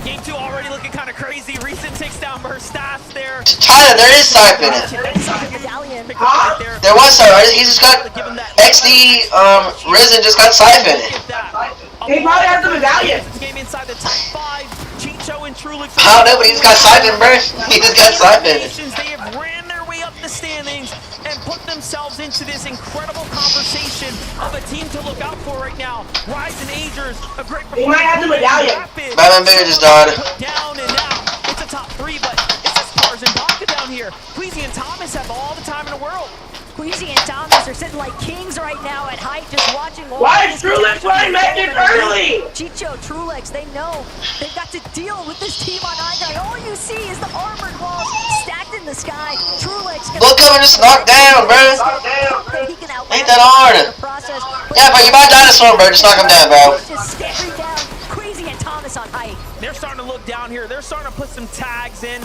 Game 2 already looking kind of crazy. Recent takes down burst stats there. Tyler, there is Siphon. Huh? There was Siphon. He just got XD. Risen just got Siphon. He probably has the medallion. Game inside the top 5. Chicho and Trulix. I don't know, but he just got Siphon, bro. He just got Siphon. They have ran their way up the standings and put themselves into this incredible conversation of a team to look out for right now. Rise and Agers, a great He might have the medallion. Batman Bigger just died. Down and now it's a top 3, but it's just Stars and Baka down here. Queasy and Thomas have all the time in the world. Queasy and Thomas are sitting like kings right now at height, just watching. Why is Trulix playing Magic early? Chicho, Trulix, they know they've got to deal with this team on Igai. All you see is the armored walls stacked in the sky. Trulix. Look at him just knocked down, bro. Ain't that hard? Yeah, but you buy dinosaur, bro. Just knock him down, bro. Just staring down Queasy and Thomas on height. They're starting to look down here. They're starting to put some tags in.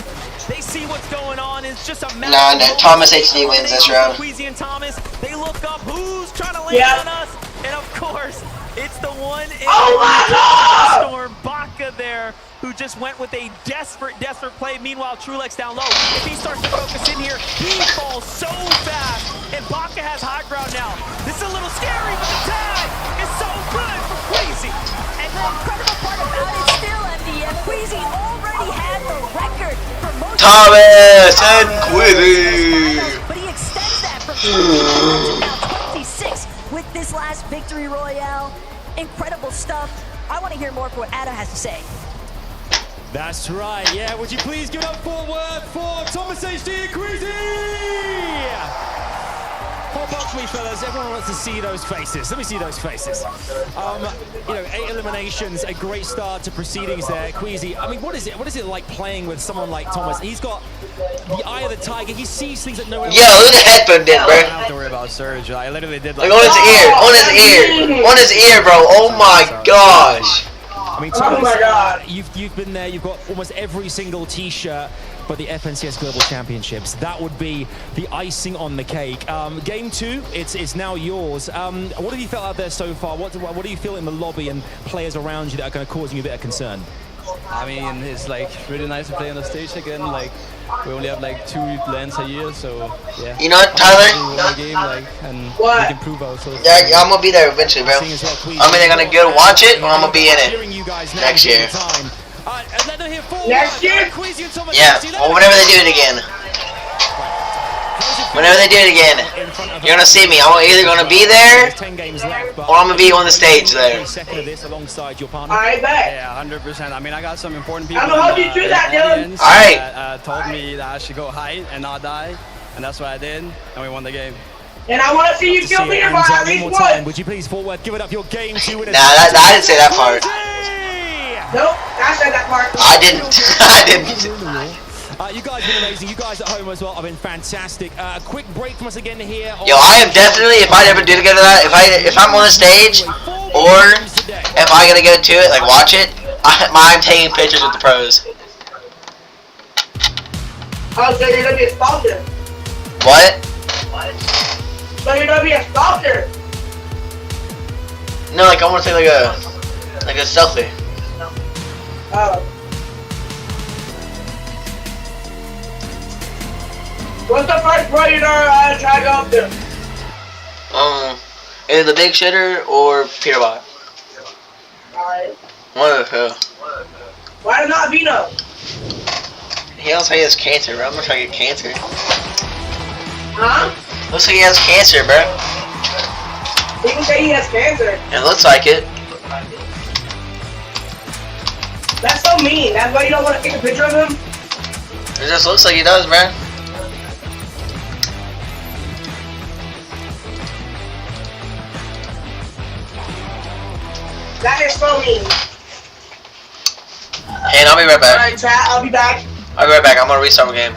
They see what's going on. It's just a matter. Nah, Thomas HD wins this round. Queasy and Thomas, they look up. Who's trying to land on us? And of course, it's the one in the storm, Baka there, who just went with a desperate play. Meanwhile, Trulix down low. If he starts to focus in here, he falls so fast. And Baka has high ground now. This is a little scary, but the tag is so good for Queasy. And the incredible part about it still, MDF, Queasy already had the record for most Thomas and Queasy. But he extends that from 20 to now 26 with this last victory royale. Incredible stuff. I want to hear more for what Adam has to say. That's right, yeah. Would you please give it up for Thomas HD and Queasy? Hop up to me, fellas. Everyone wants to see those faces. Let me see those faces. You know, 8 eliminations, a great start to proceedings there. Queasy, I mean, what is it like playing with someone like Thomas? He's got the eye of the tiger. He sees things that no one else. Yo, look at the headphone did, bro. I don't have to worry about Surge. I literally did like on his ear, bro. Oh my gosh. I mean, Thomas, you've been there. You've got almost every single T-shirt for the FNCS Global Championships. That would be the icing on the cake. Game 2, it's now yours. What have you felt out there so far? What do you feel in the lobby and players around you that are kind of causing you a bit of concern? I mean, it's like really nice to play on the stage again. Like we only have like 2 lands a year, so yeah. You know what, Tyler? Game, like, and what? we can prove ourselves. Yeah, I'm gonna be there eventually, bro. I'm either gonna go watch it or I'm gonna be in it next year. Next year? Yeah, or whenever they do it again. Whenever they do it again, you're gonna see me. I'm either gonna be there or I'm gonna be on the stage there. I bet. Yeah, 100%. I mean, I got some important people. I'm gonna help you do that, Dylan. Alright. Told me that I should go high and not die, and that's what I did, and we won the game. And I want to see you kill Peter by at least one. Would you please forward, give it up your game 2 winners? Nah, I didn't say that part. Nope, I said that part. I didn't. I didn't. You guys have been amazing. You guys at home as well have been fantastic. A quick break from us again here. Yo, I am definitely, if I ever do get to that, if I'm on the stage, or if I gotta go to it, like watch it, I'm taking pictures with the pros. Oh, so you're gonna be a stalker. What? So you're gonna be a stalker. No, like I want to take like a selfie. Oh. What's the first pro you're gonna try to go up to? Either the Big Shitter or Peter Bot. Alright. One of the two. Why not Vino? He looks like he has cancer, bro. I'm gonna try to get cancer. Huh? Looks like he has cancer, bro. He can say he has cancer. It looks like it. That's so mean. That's why you don't want to take a picture of him? It just looks like he does, man. That is so mean. Hey, I'll be right back. Alright, chat. I'll be back. I'll be right back. I'm gonna restart my game.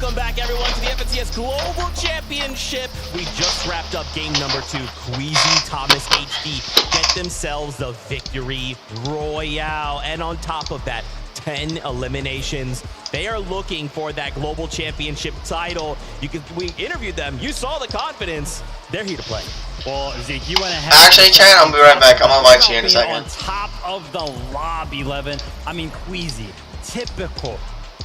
Welcome back, everyone, to the FNCS Global Championship. We just wrapped up game number 2. Queasy, Thomas, HD get themselves the victory royale. And on top of that, 10 eliminations. They are looking for that global championship title. We interviewed them. You saw the confidence. They're here to play. Well, Zeke, you went ahead. Actually, Chan, I'll be right back. I'm gonna watch you in a second. On top of the lobby, 11. I mean, Queasy, typical.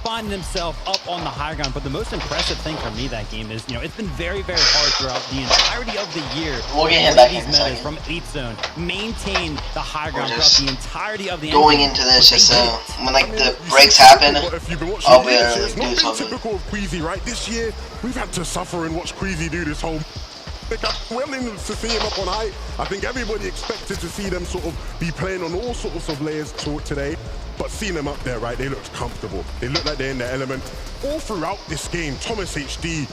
Finding himself up on the high ground, but the most impressive thing for me that game is, it's been very, very hard throughout the entirety of the year. We'll get him back in a second. From 8th zone, maintain the high ground throughout the entirety of the going into this, just when like the breaks happen, I'll be able to do something. Typical of Queasy, right? This year, we've had to suffer and watch Queasy do this whole. Well, to see him up on height, I think everybody expected to see them sort of be playing on all sorts of layers today. But seeing them up there, right, they looked comfortable. They looked like they're in their element. All throughout this game, Thomas HD,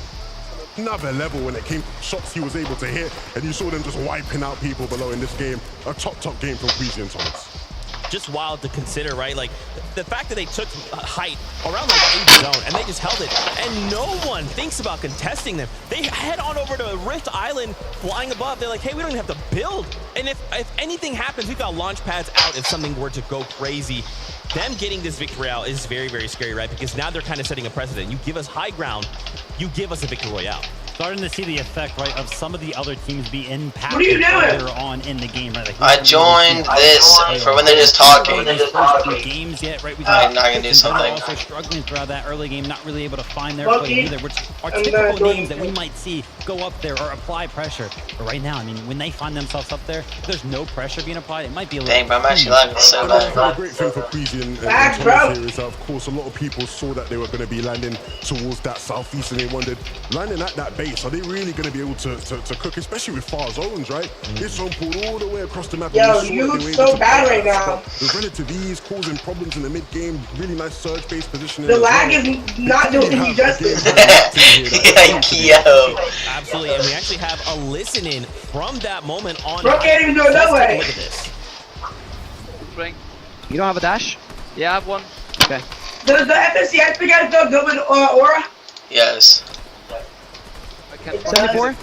another level when it came to shots he was able to hit, and you saw them just wiping out people below in this game. A top game from Queasy and Thomas. Just wild to consider, right? Like, the fact that they took height around like 8th zone and they just held it, and no one thinks about contesting them. They head on over to Rift Island, flying above. They're like, hey, we don't even have to build. And if anything happens, we've got launch pads out if something were to go crazy. Them getting this victory royale is very, very scary, right? Because now they're kind of setting a precedent. You give us high ground, you give us a victory royale. Starting to see the effect, right, of some of the other teams be impacted What are you doing? later on in the game, right? Like, I joined this for when they're just talking. Games yet, right? I'm not gonna do something. Also struggling throughout that early game, not really able to find their play either, which are typical names that we might see go up there or apply pressure. But right now, I mean, when they find themselves up there, if there's no pressure being applied, it might be a little. Dang, bro, I'm actually lagging so bad. The great thing for Queasy and Thomas here is that, of course, a lot of people saw that they were going to be landing towards that southeast, and they wondered, landing at that base, are they really going to be able to cook, especially with far zones, right? This zone pulled all the way across the map. Yo, you look so bad right now. With relative ease, causing problems in the mid-game, really nice surge-based positioning. The lag is not doing you justice. Yo. Absolutely, and we actually have a listen-in from that moment on. Bro can't even do it that way. Look at this. You don't have a dash? Yeah, I have one. Okay. Does the FNCS guys go good with Aura? Yes. 74?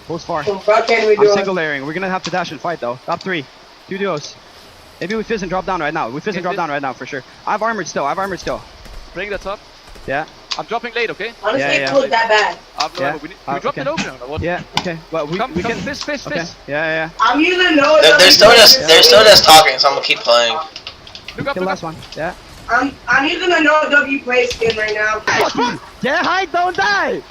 Goes far. I'm single layering. We're gonna have to dash and fight though. Top 3. 2 duos. Maybe we fizz and drop down right now. We fizz and drop down right now for sure. I have armored still. Bring that up. Yeah. I'm dropping late, okay? Honestly, it was that bad. We dropped it open or what? Yeah, okay. Well, we can fizz. Okay. Yeah. I'm using no. They're still just talking, so I'm gonna keep playing. Look up. Last one. Yeah. I'm using a no W play skin right now. Get high, don't die!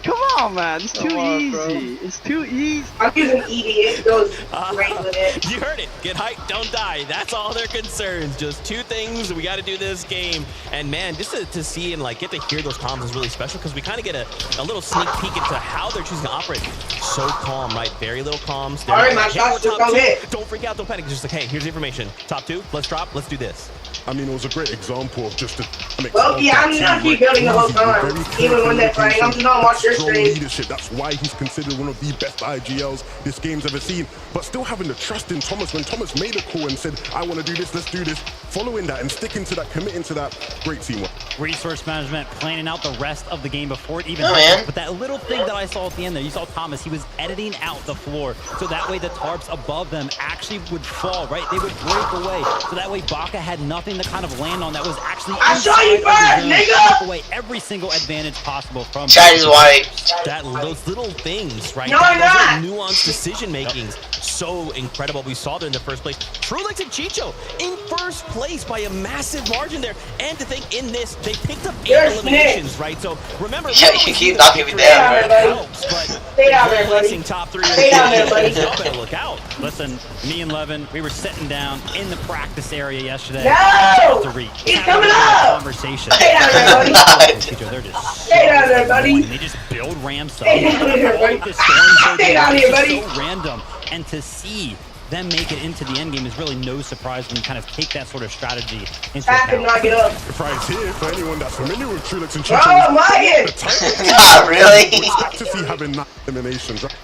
Come on, man. It's too easy. It's too easy. I'm using ED. It goes great with it. You heard it. Get hype, don't die. That's all their concerns. Just 2 things. We got to do this game. And man, just to see and like get to hear those comms is really special because we kind of get a little sneak peek into how they're choosing to operate. So calm, right? Very little comms. All right, my shots just don't hit. Don't freak out. Don't panic. Just like, hey, here's the information. Top 2. Let's drop. Let's do this. I mean, it was a great example of just a well, yeah, I'm not keep building the whole time. Even when they're playing, I'm just gonna watch your stream. Leadership. That's why he's considered one of the best IGLs this game's ever seen. But still having the trust in Thomas. When Thomas made a call and said, I want to do this, let's do this. Following that and sticking to that, committing to that, great teamwork. Resource management, planning out the rest of the game before it even happened. But that little thing that I saw at the end there, you saw Thomas, he was editing out the floor. So that way the tarps above them actually would fall, right? They would break away. So that way Baka had nothing to kind of land on that was actually I saw you first, nigga! Took away every single advantage possible from Chat is white. Those little things, right? No, those little nuanced decision makings. So incredible. We saw there in the first place. Trulix and Chicho in first place by a massive margin there. And to think in this, they picked up 8 eliminations, right? So remember, yeah, you keep knocking me down, man. Stay down there, buddy. Top 3. Stay down there, buddy. Better look out. Listen, me and Levin, we were sitting down in the practice area yesterday. No! He's coming up! Conversation. Stay down there, buddy. They're just Stay down there, buddy. They just build ramps up. Stay down here, buddy. Stay down here, buddy. So random, and to see them make it into the end game is really no surprise when you kind of take that sort of strategy into account. And knock it up. Right here, for anyone that's familiar with Trulix and Bro, Chicho, I'm lagging. Not really. Expect to see having 9 eliminations. Right?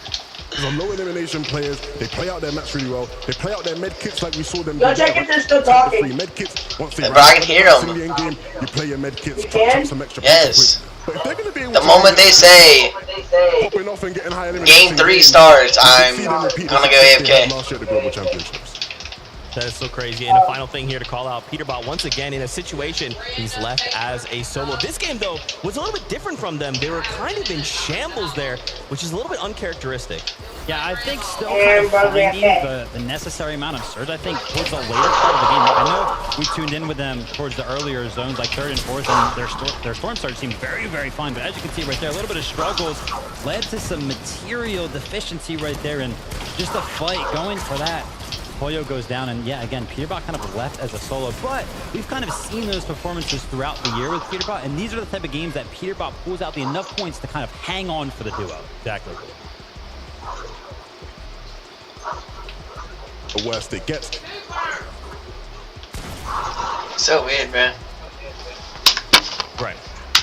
These are low elimination players. They play out their match really well. They play out their med kits like we saw them. Go check if they're still talking. Med kits Once they But I can hear in them. the end game, you play your med kits, touch up some extra Yes. But if they're going to be able The to moment they say popping off and getting high Game elimination 3 games, starts, you could I'm see them repeat the gonna go success they had AFK. last year at the Global Championships. That is so crazy. And a final thing here to call out, Peterbot once again in a situation he's left as a solo. This game, though, was a little bit different from them. They were kind of in shambles there, which is a little bit uncharacteristic. Yeah, I think still kind of finding the necessary amount of surge, I think, towards the later part of the game. I know we tuned in with them towards the earlier zones, like 3rd and 4th, and their storm surge seemed very, very fine. But as you can see right there, a little bit of struggles led to some material deficiency right there, and just a fight going for that. Pollo goes down, and yeah, again, Peterbot kind of left as a solo, but we've kind of seen those performances throughout the year with Peterbot, and these are the type of games that Peterbot pulls out the enough points to kind of hang on for the duo. Exactly. The worst it gets. So weird, man. Right.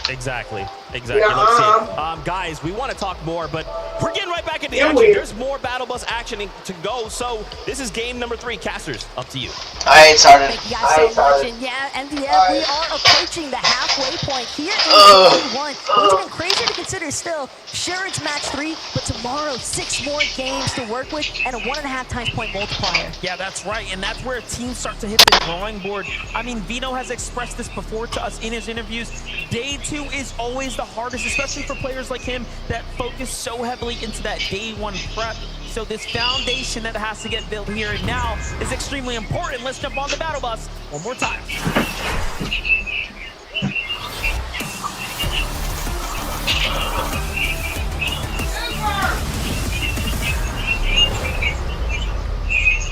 Exactly. Exactly. Let's see it. Guys, we want to talk more, but we're getting right back into the action. There's more Battle Bus action to go, so this is game number 3. Casters, up to you. I ain't started. Thank you guys so much, and yeah, MDF, we are approaching the halfway point here in Game 1. What's even crazier to consider still, sure it's match 3, but tomorrow 6 more games to work with and a 1.5 times point multiplier. Yeah, that's right, and that's where teams start to hit the drawing board. I mean, Vino has expressed this before to us in his interviews. Day 2 is always the hardest, especially for players like him that focus so heavily into that day 1 prep. So this foundation that has to get built here and now is extremely important. Let's jump on the battle bus one more time.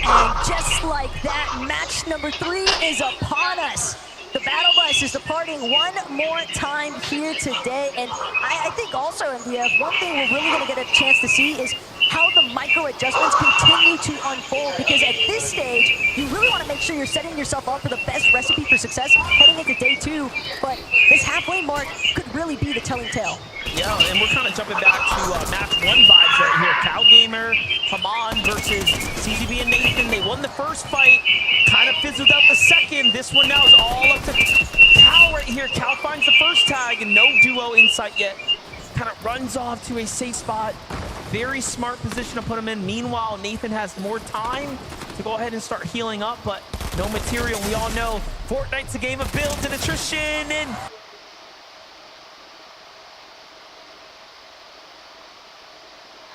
And just like that, match number 3 is upon us. The battle bus is departing one more time here today, and I think also, MDF, one thing we're really going to get a chance to see is how the micro adjustments continue to unfold, because at this stage, you really want to make sure you're setting yourself up for the best recipe for success heading into day 2, but this halfway mark could really be the telling tale. Yeah, and we're kind of jumping back to match 1 vibes right here. Cal Gamer, Haman versus CGB and Nathan. They won the first fight, kind of fizzled out the second. This one now is all up to Cal right here. Cal finds the first tag and no duo in sight yet. Kind of runs off to a safe spot. Very smart position to put him in. Meanwhile, Nathan has more time to go ahead and start healing up, but no material. We all know Fortnite's a game of builds and attrition, and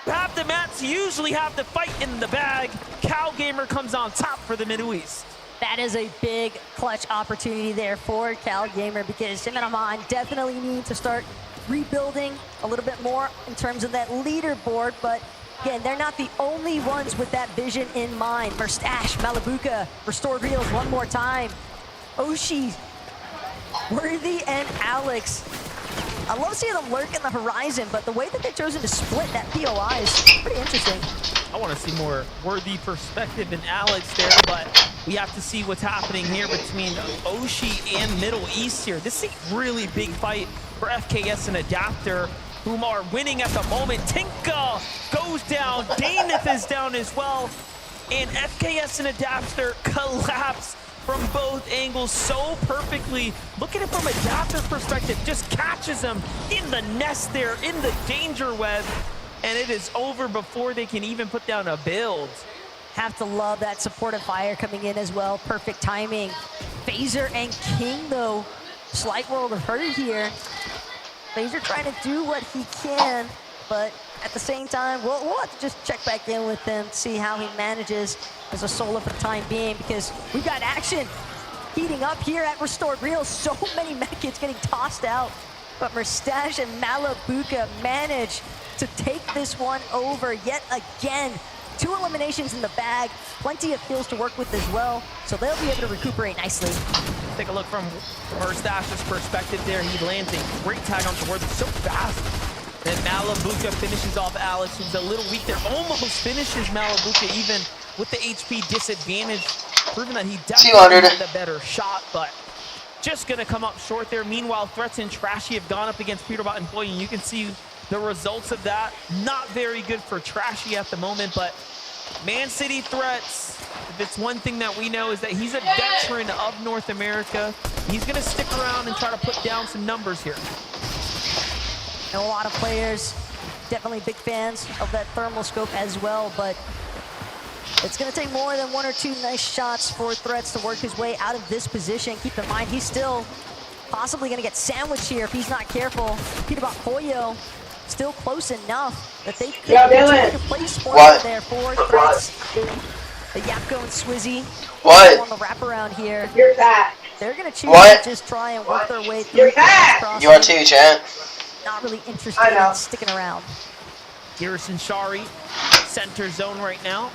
half the mats usually have the fight in the bag. Cal Gamer comes on top for the Middle East. That is a big clutch opportunity there for Cal Gamer, because him and Amon definitely need to start rebuilding a little bit more in terms of that leaderboard, but again, they're not the only ones with that vision in mind. Merstash, Malibuka, Restored Reels one more time. Oshi, Worthy, and Alex. I love seeing them lurk in the horizon, but the way that they've chosen to split that POI is pretty interesting. I want to see more Worthy perspective in Alex there, but we have to see what's happening here between Oshi and Middle East here. This is a really big fight for FKS and Adapter, whom are winning at the moment. Tinka goes down, Daneth is down as well, and FKS and Adapter collapse from both angles so perfectly. Look at it from Adapter's perspective, just catches him in the nest there, in the danger web, and it is over before they can even put down a build. Have to love that supportive fire coming in as well. Perfect timing. Phaser and King, though, slight world of hurt here. Phaser trying to do what he can, but at the same time, we'll have to just check back in with him, see how he manages as a solo for the time being, because we've got action heating up here at Restored Reels. So many medkits getting tossed out, but Merstash and Malibuka manage to take this one over yet again. 2 eliminations in the bag, plenty of kills to work with as well, so they'll be able to recuperate nicely. Take a look from Merstash's perspective there. He lands a great tag on the word so fast. Then Malibuka finishes off Alex, who's a little weak there. Almost finishes Malibuka even with the HP disadvantage, proving that he definitely had the better shot, but just gonna come up short there. Meanwhile, Threats and Trashy have gone up against Peterbot and Employee, and you can see the results of that. Not very good for Trashy at the moment, but Man City Threats, if it's one thing that we know is that he's a veteran of North America. He's going to stick around and try to put down some numbers here. And a lot of players, definitely big fans of that thermal scope as well, but it's going to take more than 1 or 2 nice shots for Threats to work his way out of this position. Keep in mind, he's still possibly going to get sandwiched here if he's not careful. Peter Bakoyo still close enough that they could take a place for him there for Threats. The Yapko and Swizzy on the wraparound here. You're fat. They're going to choose to just try and work their way through. You're fat. You are too, Chant. Not really interested in sticking around. Garrison Shari, center zone right now,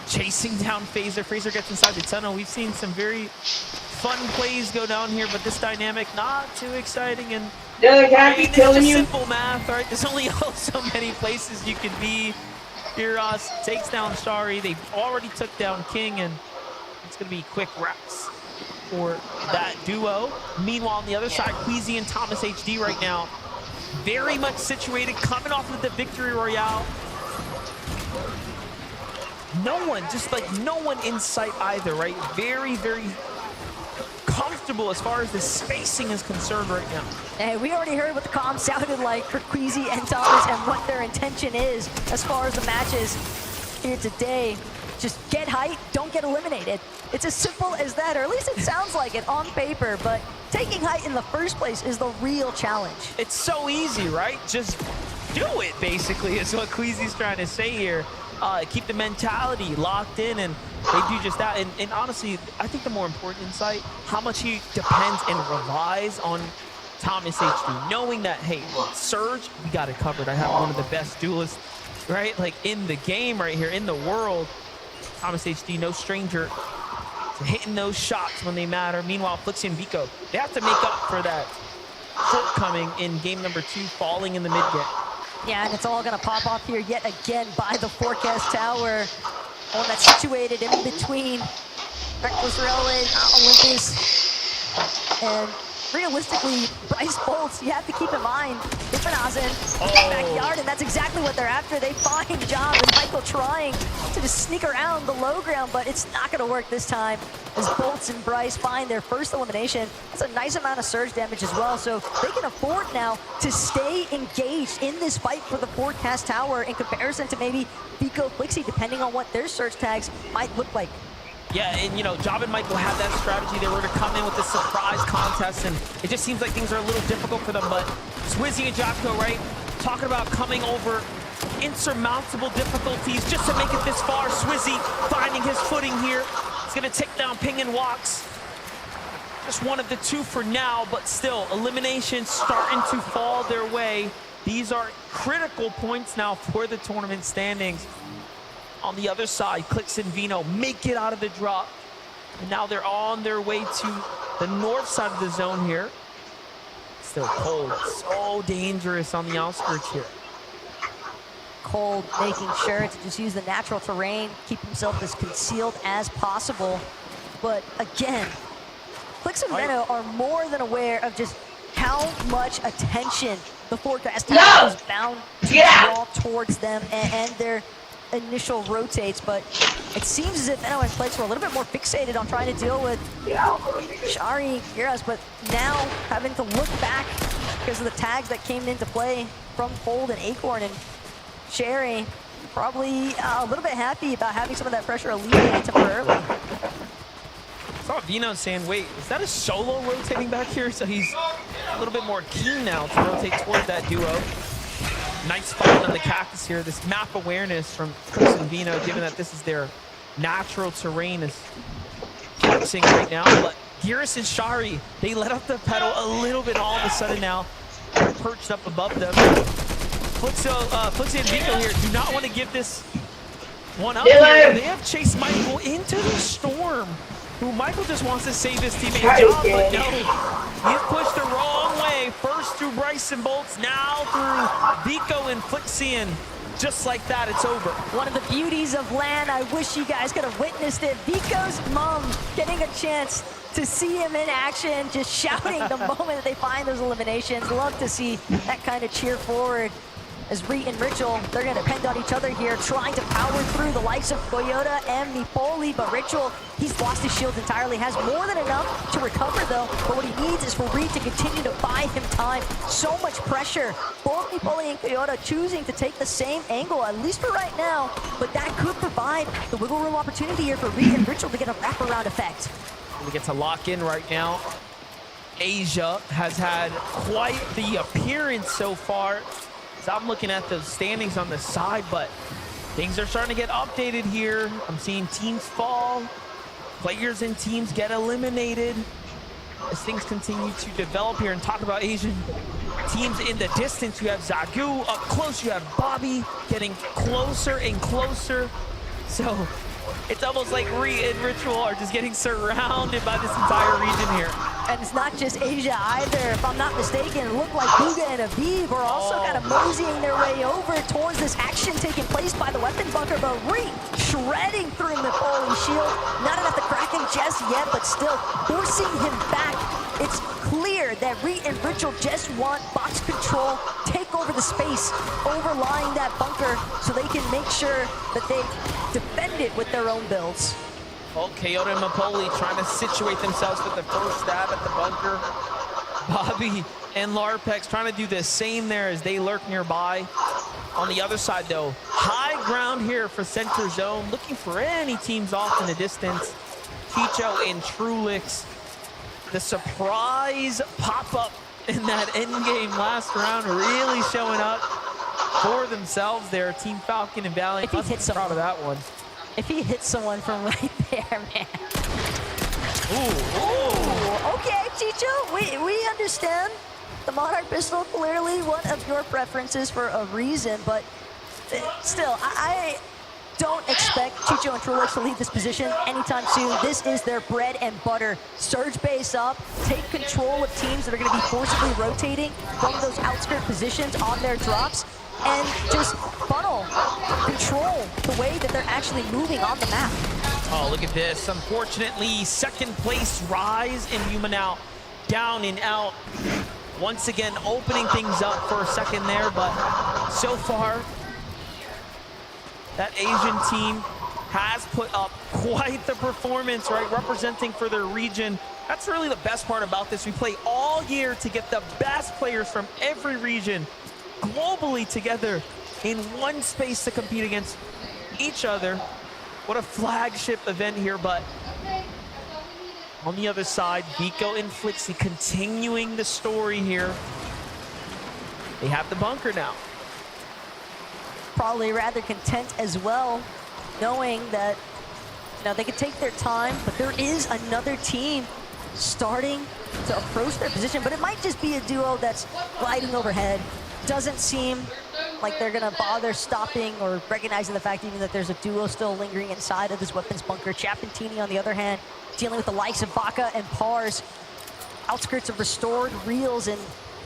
chasing down Phaser. Phaser gets inside the tunnel. We've seen some very fun plays go down here, but this dynamic not too exciting. And it's just simple math, right? There's only so many places you can be. Heroes takes down Shari. They already took down King, and it's going to be quick wraps for that duo. Meanwhile, on the other side, Queasy and Thomas HD right now, very much situated, coming off of the victory royale. No one, just like no one in sight either, right? Very, very comfortable as far as the spacing is concerned right now. Hey, we already heard what the comms sounded like for Queasy and Thomas and what their intention is as far as the matches here today. Just get height, don't get eliminated. It's as simple as that, or at least it sounds like it on paper, but taking height in the first place is the real challenge. It's so easy, right? Just do it, basically, is what Queasy's trying to say here. Keep the mentality locked in, and they do just that. And honestly, I think the more important insight, how much he depends and relies on Thomas HD, knowing that, hey, Surge, we got it covered. I have one of the best duelists, right? Like in the game right here, in the world. Thomas HD, no stranger to hitting those shots when they matter. Meanwhile, Flixie and Vico, they have to make up for that shortcoming in game number 2, falling in the mid game. Yeah, and it's all going to pop off here yet again by the Forecast Tower. One that's situated in between Reckless Railway, Olympus, and realistically, Bryce Bolts, you have to keep in mind, Ifana's in the backyard, and that's exactly what they're after. They find John and Michael trying to just sneak around the low ground, but it's not going to work this time as Bolts and Bryce find their first elimination. That's a nice amount of surge damage as well, so they can afford now to stay engaged in this fight for the Forecast Tower in comparison to maybe Vico Flixie, depending on what their search tags might look like. Yeah, and you know, Job and Michael had that strategy. They were to come in with this surprise contest, and it just seems like things are a little difficult for them. But Swizzy and Jocko, right, talking about coming over insurmountable difficulties just to make it this far. Swizzy finding his footing here. He's going to take down Ping and Walks. Just one of the 2 for now, but still, eliminations starting to fall their way. These are critical points now for the tournament standings. On the other side, Clix and Vino make it out of the drop. And now they're on their way to the north side of the zone here. Still cold, so dangerous on the outskirts here. Cold, making sure to just use the natural terrain, keep himself as concealed as possible. But again, Clix and Vino are more than aware of just how much attention the Forecast Tower is bound to draw towards them and their initial rotates, but it seems as if Eno and Plex were a little bit more fixated on trying to deal with Shari, Giras, but now having to look back because of the tags that came into play from Fold and Acorn, and Sherry probably a little bit happy about having some of that pressure alleviated temporarily. I saw Vino saying, wait, is that a solo rotating back here? So he's a little bit more keen now to rotate towards that duo. Nice fight on the Cactus here. This map awareness from Chris and Vino, given that this is their natural terrain, is flexing right now. But Giras and Shari, they let up the pedal a little bit all of a sudden now. Perched up above them. Flixie and Vico here do not want to give this one up here. They have chased Michael into the storm. Who Michael just wants to save his teammate's job, but no. He's pushed the wrong way. First through Bryce and Bolts, now through Vico and Flixie, and just like that, it's over. One of the beauties of LAN, I wish you guys could have witnessed it. Vico's mom getting a chance to see him in action, just shouting the moment that they find those eliminations. Love to see that kind of cheer forward as Reed and Ritual, they're going to depend on each other here, trying to power through the likes of Toyota and Mipoli, but Ritual, he's lost his shields entirely, has more than enough to recover though, but what he needs is for Reed to continue to buy him time. So much pressure. Both Mipoli and Toyota choosing to take the same angle, at least for right now, but that could provide the wiggle room opportunity here for Reed and Ritual to get a wraparound effect. We get to lock in right now. Asia has had quite the appearance so far. So I'm looking at the standings on the side, but things are starting to get updated here. I'm seeing teams fall, players and teams get eliminated as things continue to develop here. And talk about Asian teams in the distance. You have Zagu up close, you have Bobby getting closer and closer. So it's almost like Reed and Ritual are just getting surrounded by this entire region here. And it's not just Asia either. If I'm not mistaken, it looked like Buga and Aviv are also kind of moseying their way over towards this action taking place by the weapon bunker, but Reed shredding through Mipoli's shield. Not enough to crack him just yet, but still forcing him back. It's clear that Reed and Ritual just want box control, take over the space overlying that bunker so they can make sure that they defend it with their own builds. Oh, Toyota and Mipoli trying to situate themselves with the first stab at the bunker. Bobby and Larpex trying to do the same there as they lurk nearby. On the other side though, high ground here for center zone, looking for any teams off in the distance. Chicho and Trulix, the surprise pop-up in that end game last round, really showing up for themselves there. Team Falcon and Valiant, if he hits proud of that one. If he hits someone from right there, man. Ooh. Okay, Chicho, we understand. The Monarch pistol, clearly one of your preferences for a reason, but still, I don't expect Chicho and Trulix to leave this position anytime soon. This is their bread and butter. Surge base up, take control of teams that are going to be forcibly rotating from those outskirt positions on their drops, and just funnel, control the way that they're actually moving on the map. Oh, look at this. Unfortunately, second place Rise and Yuma now down and out. Once again, opening things up for a second there, but so far, that Asian team has put up quite the performance, right? Representing for their region. That's really the best part about this. We play all year to get the best players from every region globally together in one space to compete against each other. What a flagship event here, but on the other side, Vico and Flixie continuing the story here. They have the bunker now. Probably rather content as well, knowing that they could take their time, but there is another team starting to approach their position, but it might just be a duo that's gliding overhead. Doesn't seem like they're gonna bother stopping or recognizing the fact even that there's a duo still lingering inside of this weapons bunker. Chapentini, on the other hand, dealing with the likes of Baka and Pars, outskirts of restored reels, and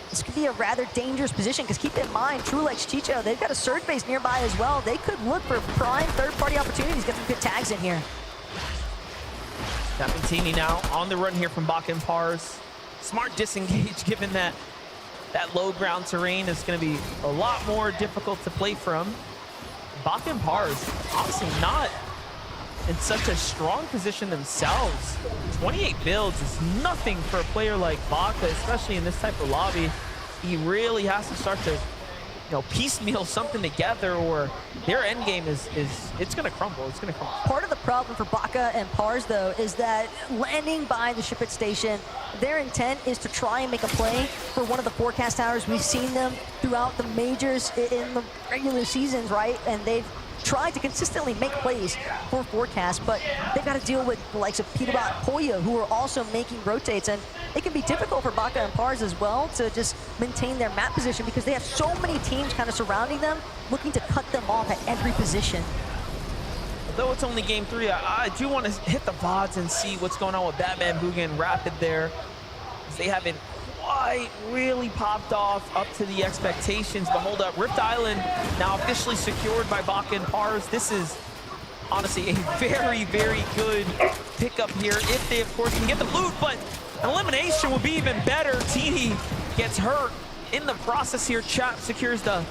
this could be a rather dangerous position because keep in mind, Trulix, Chicho, they've got a surge base nearby as well. They could look for prime third-party opportunities, get some good tags in here. Chapentini now on the run here from Baka and Pars. Smart disengage given that low ground terrain is going to be a lot more difficult to play from. Baka and Pars, honestly not in such a strong position themselves. 28 builds is nothing for a player like Baka, especially in this type of lobby. He really has to start to, piecemeal something together, or their end game is it's gonna crumble. It's gonna crumble. Part of the problem for Baka and Pars, though, is that landing by the ship at station, their intent is to try and make a play for one of the forecast towers. We've seen them throughout the majors in the regular seasons, right? And they've tried to consistently make plays for forecast, but they've got to deal with the likes of Peterbot, Poya, who are also making rotates, and it can be difficult for Baka and Pars as well to just maintain their map position because they have so many teams kind of surrounding them, looking to cut them off at every position. Though it's only game 3, I do want to hit the VODs and see what's going on with Batman, Booga, and Rapid there. They haven't quite really popped off up to the expectations, but hold up, Rift Island now officially secured by Baka and Pars. This is honestly a very, very good pickup here if they, of course, can get the loot, but elimination would be even better. Teeny gets hurt in the process here. Chap secures the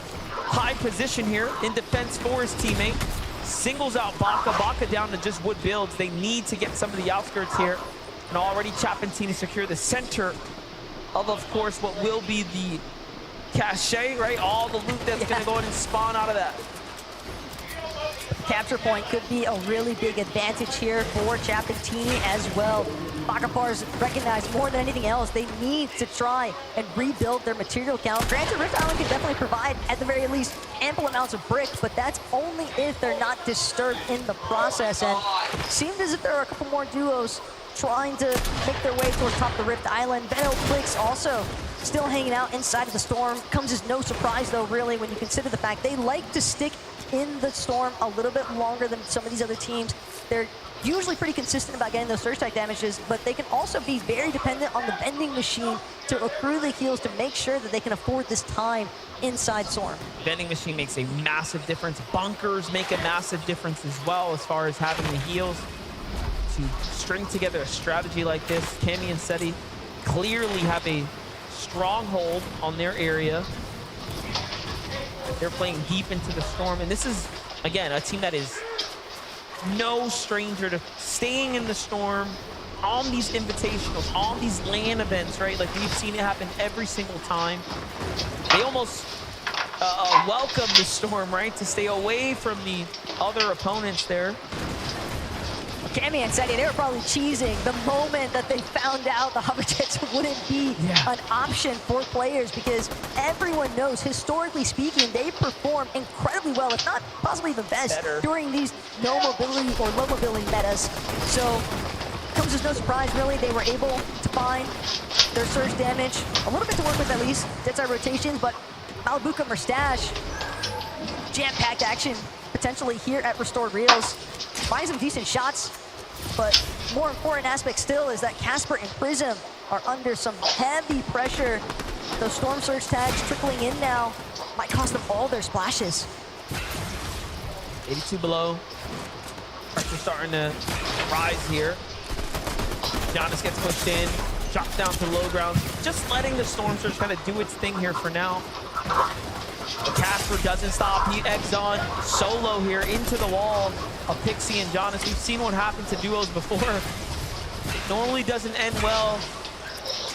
high position here in defense for his teammate. Singles out Baka. Baka down to just wood builds. They need to get some of the outskirts here. And already Chapentini secure the center of course, what will be the cache, right? All the loot that's going to go in and spawn out of that. Capture point could be a really big advantage here for Chapentini as well. Bakapars recognize more than anything else, they need to try and rebuild their material count. Granted, Rift Island can definitely provide, at the very least, ample amounts of bricks, but that's only if they're not disturbed in the process. And it seems as if there are a couple more duos trying to make their way towards top of the Rift Island. Benno Clicks also still hanging out inside of the storm. Comes as no surprise, though, really, when you consider the fact they like to stick in the storm a little bit longer than some of these other teams. They're usually pretty consistent about getting those surge type damages, but they can also be very dependent on the vending machine to accrue the heals to make sure that they can afford this time inside Storm. Vending machine makes a massive difference. Bunkers make a massive difference as well as far as having the heals to string together a strategy like this. Cammy and Seti clearly have a stronghold on their area. They're playing deep into the storm, and this is, again, a team that is no stranger to staying in the storm on these invitationals, on these LAN events, right? Like, we've seen it happen every single time. They almost welcome the storm, right? To stay away from the other opponents there. Cammy and Seti, they were probably cheesing the moment that they found out the hover jets wouldn't be an option for players, because everyone knows, historically speaking, they perform incredibly well, if not possibly even best, during these no mobility or low mobility metas. So comes as no surprise, really, they were able to find their surge damage, a little bit to work with at least, dead-side rotations, but Malabuka Merstash, jam-packed action potentially here at Restored Reels. Find some decent shots, but more important aspect still is that Casper and Prism are under some heavy pressure. Those Storm Surge tags trickling in now might cost them all their splashes. 82 below. Pressure starting to rise here. Giannis gets pushed in, drops down to low ground, just letting the Storm Surge kind of do its thing here for now. Casper doesn't stop. He eggs on solo here into the wall of Pixie and Giannis. We've seen what happened to duos before. It normally doesn't end well.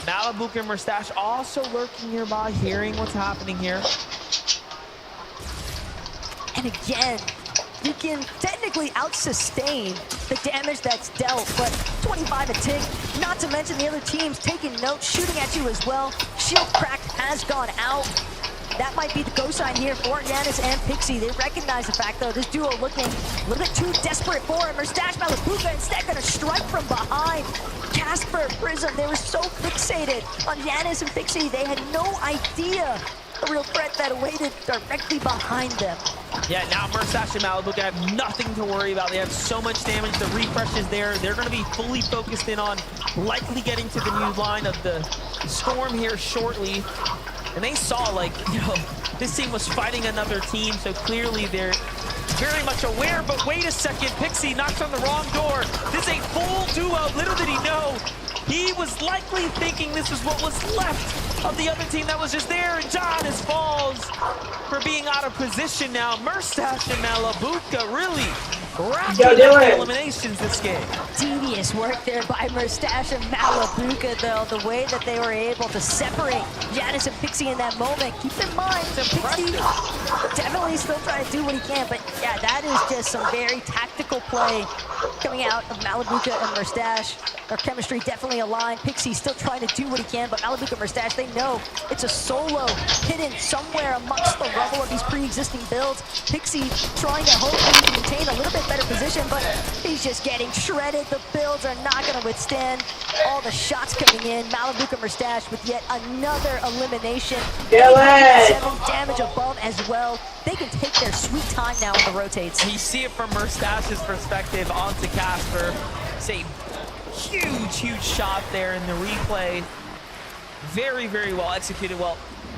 Malabuka and Merstash also lurking nearby, hearing what's happening here. And again, you can technically out-sustain the damage that's dealt, but 25 a tick, not to mention the other teams taking notes, shooting at you as well. Shield crack has gone out. That might be the go sign here for Giannis and Pixie. They recognize the fact, though, this duo looking a little bit too desperate for him. Merstash, Malabuka instead gonna strike from behind. Casper, Prism, they were so fixated on Giannis and Pixie, they had no idea the real threat that awaited directly behind them. Yeah, now Merstash and Malabuka have nothing to worry about. They have so much damage. The refresh is there. They're going to be fully focused in on likely getting to the new line of the storm here shortly. And they saw, like, you know, this team was fighting another team, so clearly they're very much aware. But wait a second, Pixie knocks on the wrong door. This is a full duo. Little did he know, he was likely thinking this was what was left of the other team that was just there. And Giannis falls for being out of position now. Merstash and Malabuka really racking up eliminations this game. Devious work there by Merstash and Malabuka, though. The way that they were able to separate Giannis and Pixie in that moment. Keep in mind, Pixie definitely still trying to do what he can, but yeah, that is just some very tactical play coming out of Malabuka and Merstash. Their chemistry definitely aligned. Pixie still trying to do what he can, but Malabuka and Merstash, they know it's a solo hidden somewhere amongst the rubble of these pre-existing builds. Pixie trying to hopefully maintain a little bit better position, but he's just getting shredded. The builds are not going to withstand all the shots coming in. Malabuka Merstash with yet another elimination. 7 damage above as well. They can take their sweet time now in the rotates. You see it from Merstash's perspective onto Casper. It's a huge shot there in the replay. Very, very well executed. Well,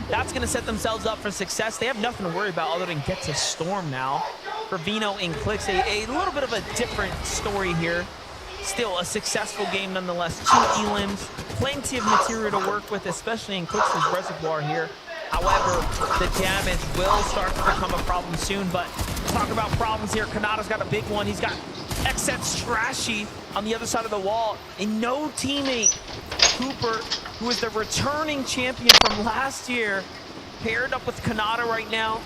that's going to set themselves up for success. They have nothing to worry about other than get to Storm now. For Vino and Clicks, a little bit of a different story here. Still a successful game nonetheless. 2 elims, plenty of material to work with, especially in Clicks' reservoir here. However, the damage will start to become a problem soon. But talk about problems here. Kanata's got a big one. He's got XX Trashy on the other side of the wall. And no teammate, Cooper, who is the returning champion from last year, paired up with Kanata right now,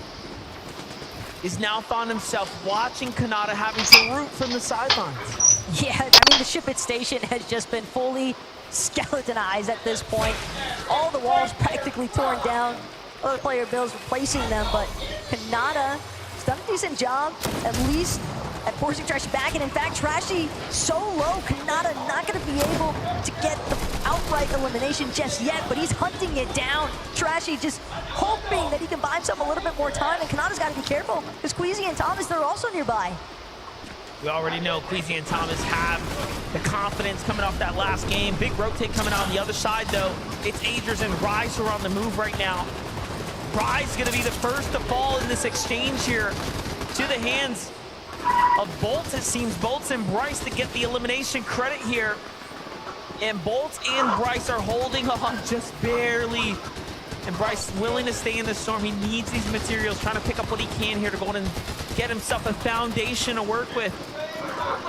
is now found himself watching Kanata having to root from the sidelines. Yeah, I mean, the ship at station has just been fully skeletonized at this point. All the walls practically torn down. Other player builds replacing them, but Kanata has done a decent job, at least at forcing Trashy back. And in fact, Trashy so low, Kanata not going to be able to get the outright elimination just yet, but he's hunting it down. Trashy just hoping that he can buy himself a little bit more time, and Kanata's got to be careful because Queasy and Thomas, they're also nearby. We already know Queasy and Thomas have the confidence coming off that last game. Big rotate coming out on the other side, though. It's Agers and Rise who are on the move right now. Rise is going to be the first to fall in this exchange here to the hands of Bolts, it seems. Bolts and Bryce to get the elimination credit here. And Bolts and Bryce are holding on just barely. And Bryce willing to stay in the storm. He needs these materials, trying to pick up what he can here to go and get himself a foundation to work with.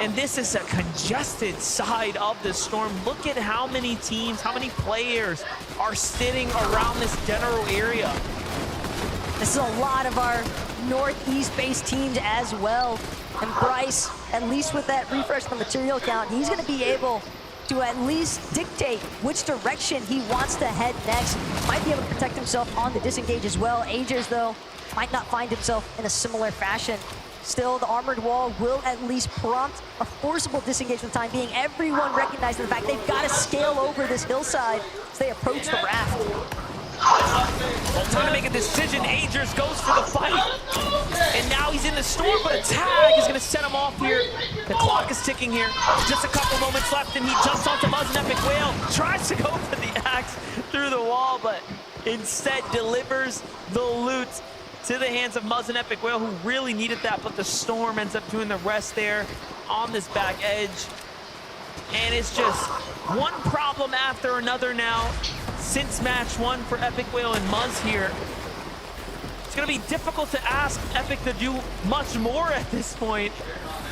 And this is a congested side of the storm. Look at how many teams, how many players are sitting around this general area. This is a lot of our northeast-based teams as well. And Bryce, at least with that refresh on the material count, he's going to be able to at least dictate which direction he wants to head next. Might be able to protect himself on the disengage as well. Agers, though, might not find himself in a similar fashion. Still, the armored wall will at least prompt a forcible disengage for the time being. Everyone recognizing the fact they've got to scale over this hillside as they approach the raft. Well, time to make a decision. Agers goes for the fight. And now he's in the storm, but a tag is going to set him off here. The clock is ticking here. Just a couple moments left, and he jumps onto Muzz and Epic Whale. Tries to go for the axe through the wall, but instead delivers the loot to the hands of Muzz and Epic Whale, who really needed that, but the storm ends up doing the rest there on this back edge. And it's just one problem after another now since match one for Epic Whale and Muzz here. It's going to be difficult to ask Epic to do much more at this point,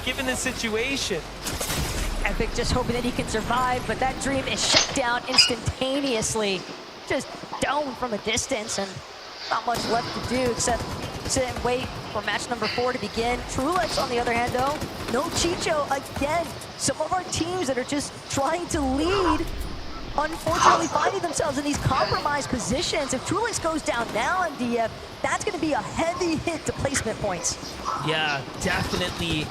given the situation. Epic just hoping that he can survive, but that dream is shut down instantaneously. Just down from a distance, and not much left to do except sit and wait for match number 4 to begin. Trulex, on the other hand, though, no Chicho again. Some of our teams that are just trying to lead, unfortunately finding themselves in these compromised positions. If Trulex goes down now on DF, that's going to be a heavy hit to placement points. Yeah, definitely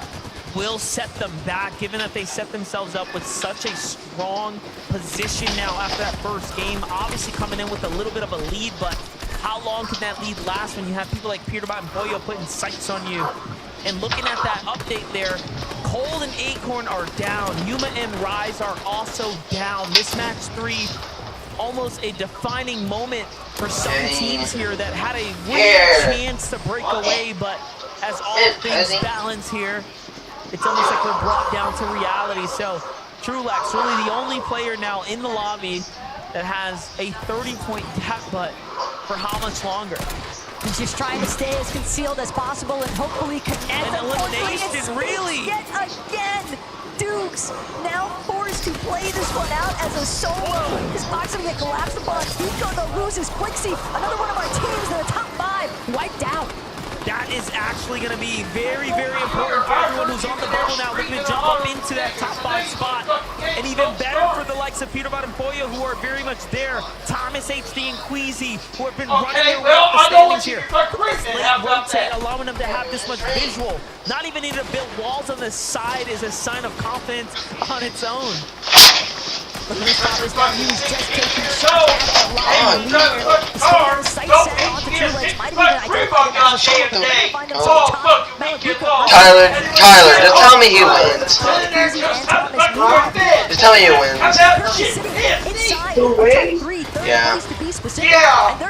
will set them back, given that they set themselves up with such a strong position now after that first game. Obviously coming in with a little bit of a lead, but how long can that lead last when you have people like Peterbot and Boyo putting sights on you? And looking at that update there, Cold and Acorn are down. Yuma and Rise are also down. This match 3, almost a defining moment for some teams here that had a real chance to break away, but as all things balance here, it's almost like we're brought down to reality. So Trulex, really the only player now in the lobby that has a 30-point gap, but for how much longer? He's just trying to stay as concealed as possible and hopefully connect. An elimination, really? Yet again, Dukes now forced to play this one out as a solo. His box gonna get collapsed upon. He's gonna lose his Quixie. Another one of our teams in the top 5 wiped out. That is actually going to be very, very important for everyone who's on the bubble now, looking to jump up into that top 5 spot. And even better for the likes of Peterbot and Boyo, who are very much there. Thomas, HD, and Queasy, who have been running around the standings here. Late rotate, allowing them to have this much visual. Not even need to build walls on the side is a sign of confidence on its own. Look at this top, this time he was just taking shots at the line. He's still on the sight set onto Trulex. Might have even identified him as a solo. They're going to find themselves top. Tyler, just tell me he wins. Just tell me he wins. Inside, top 3, third place to be specific. And they're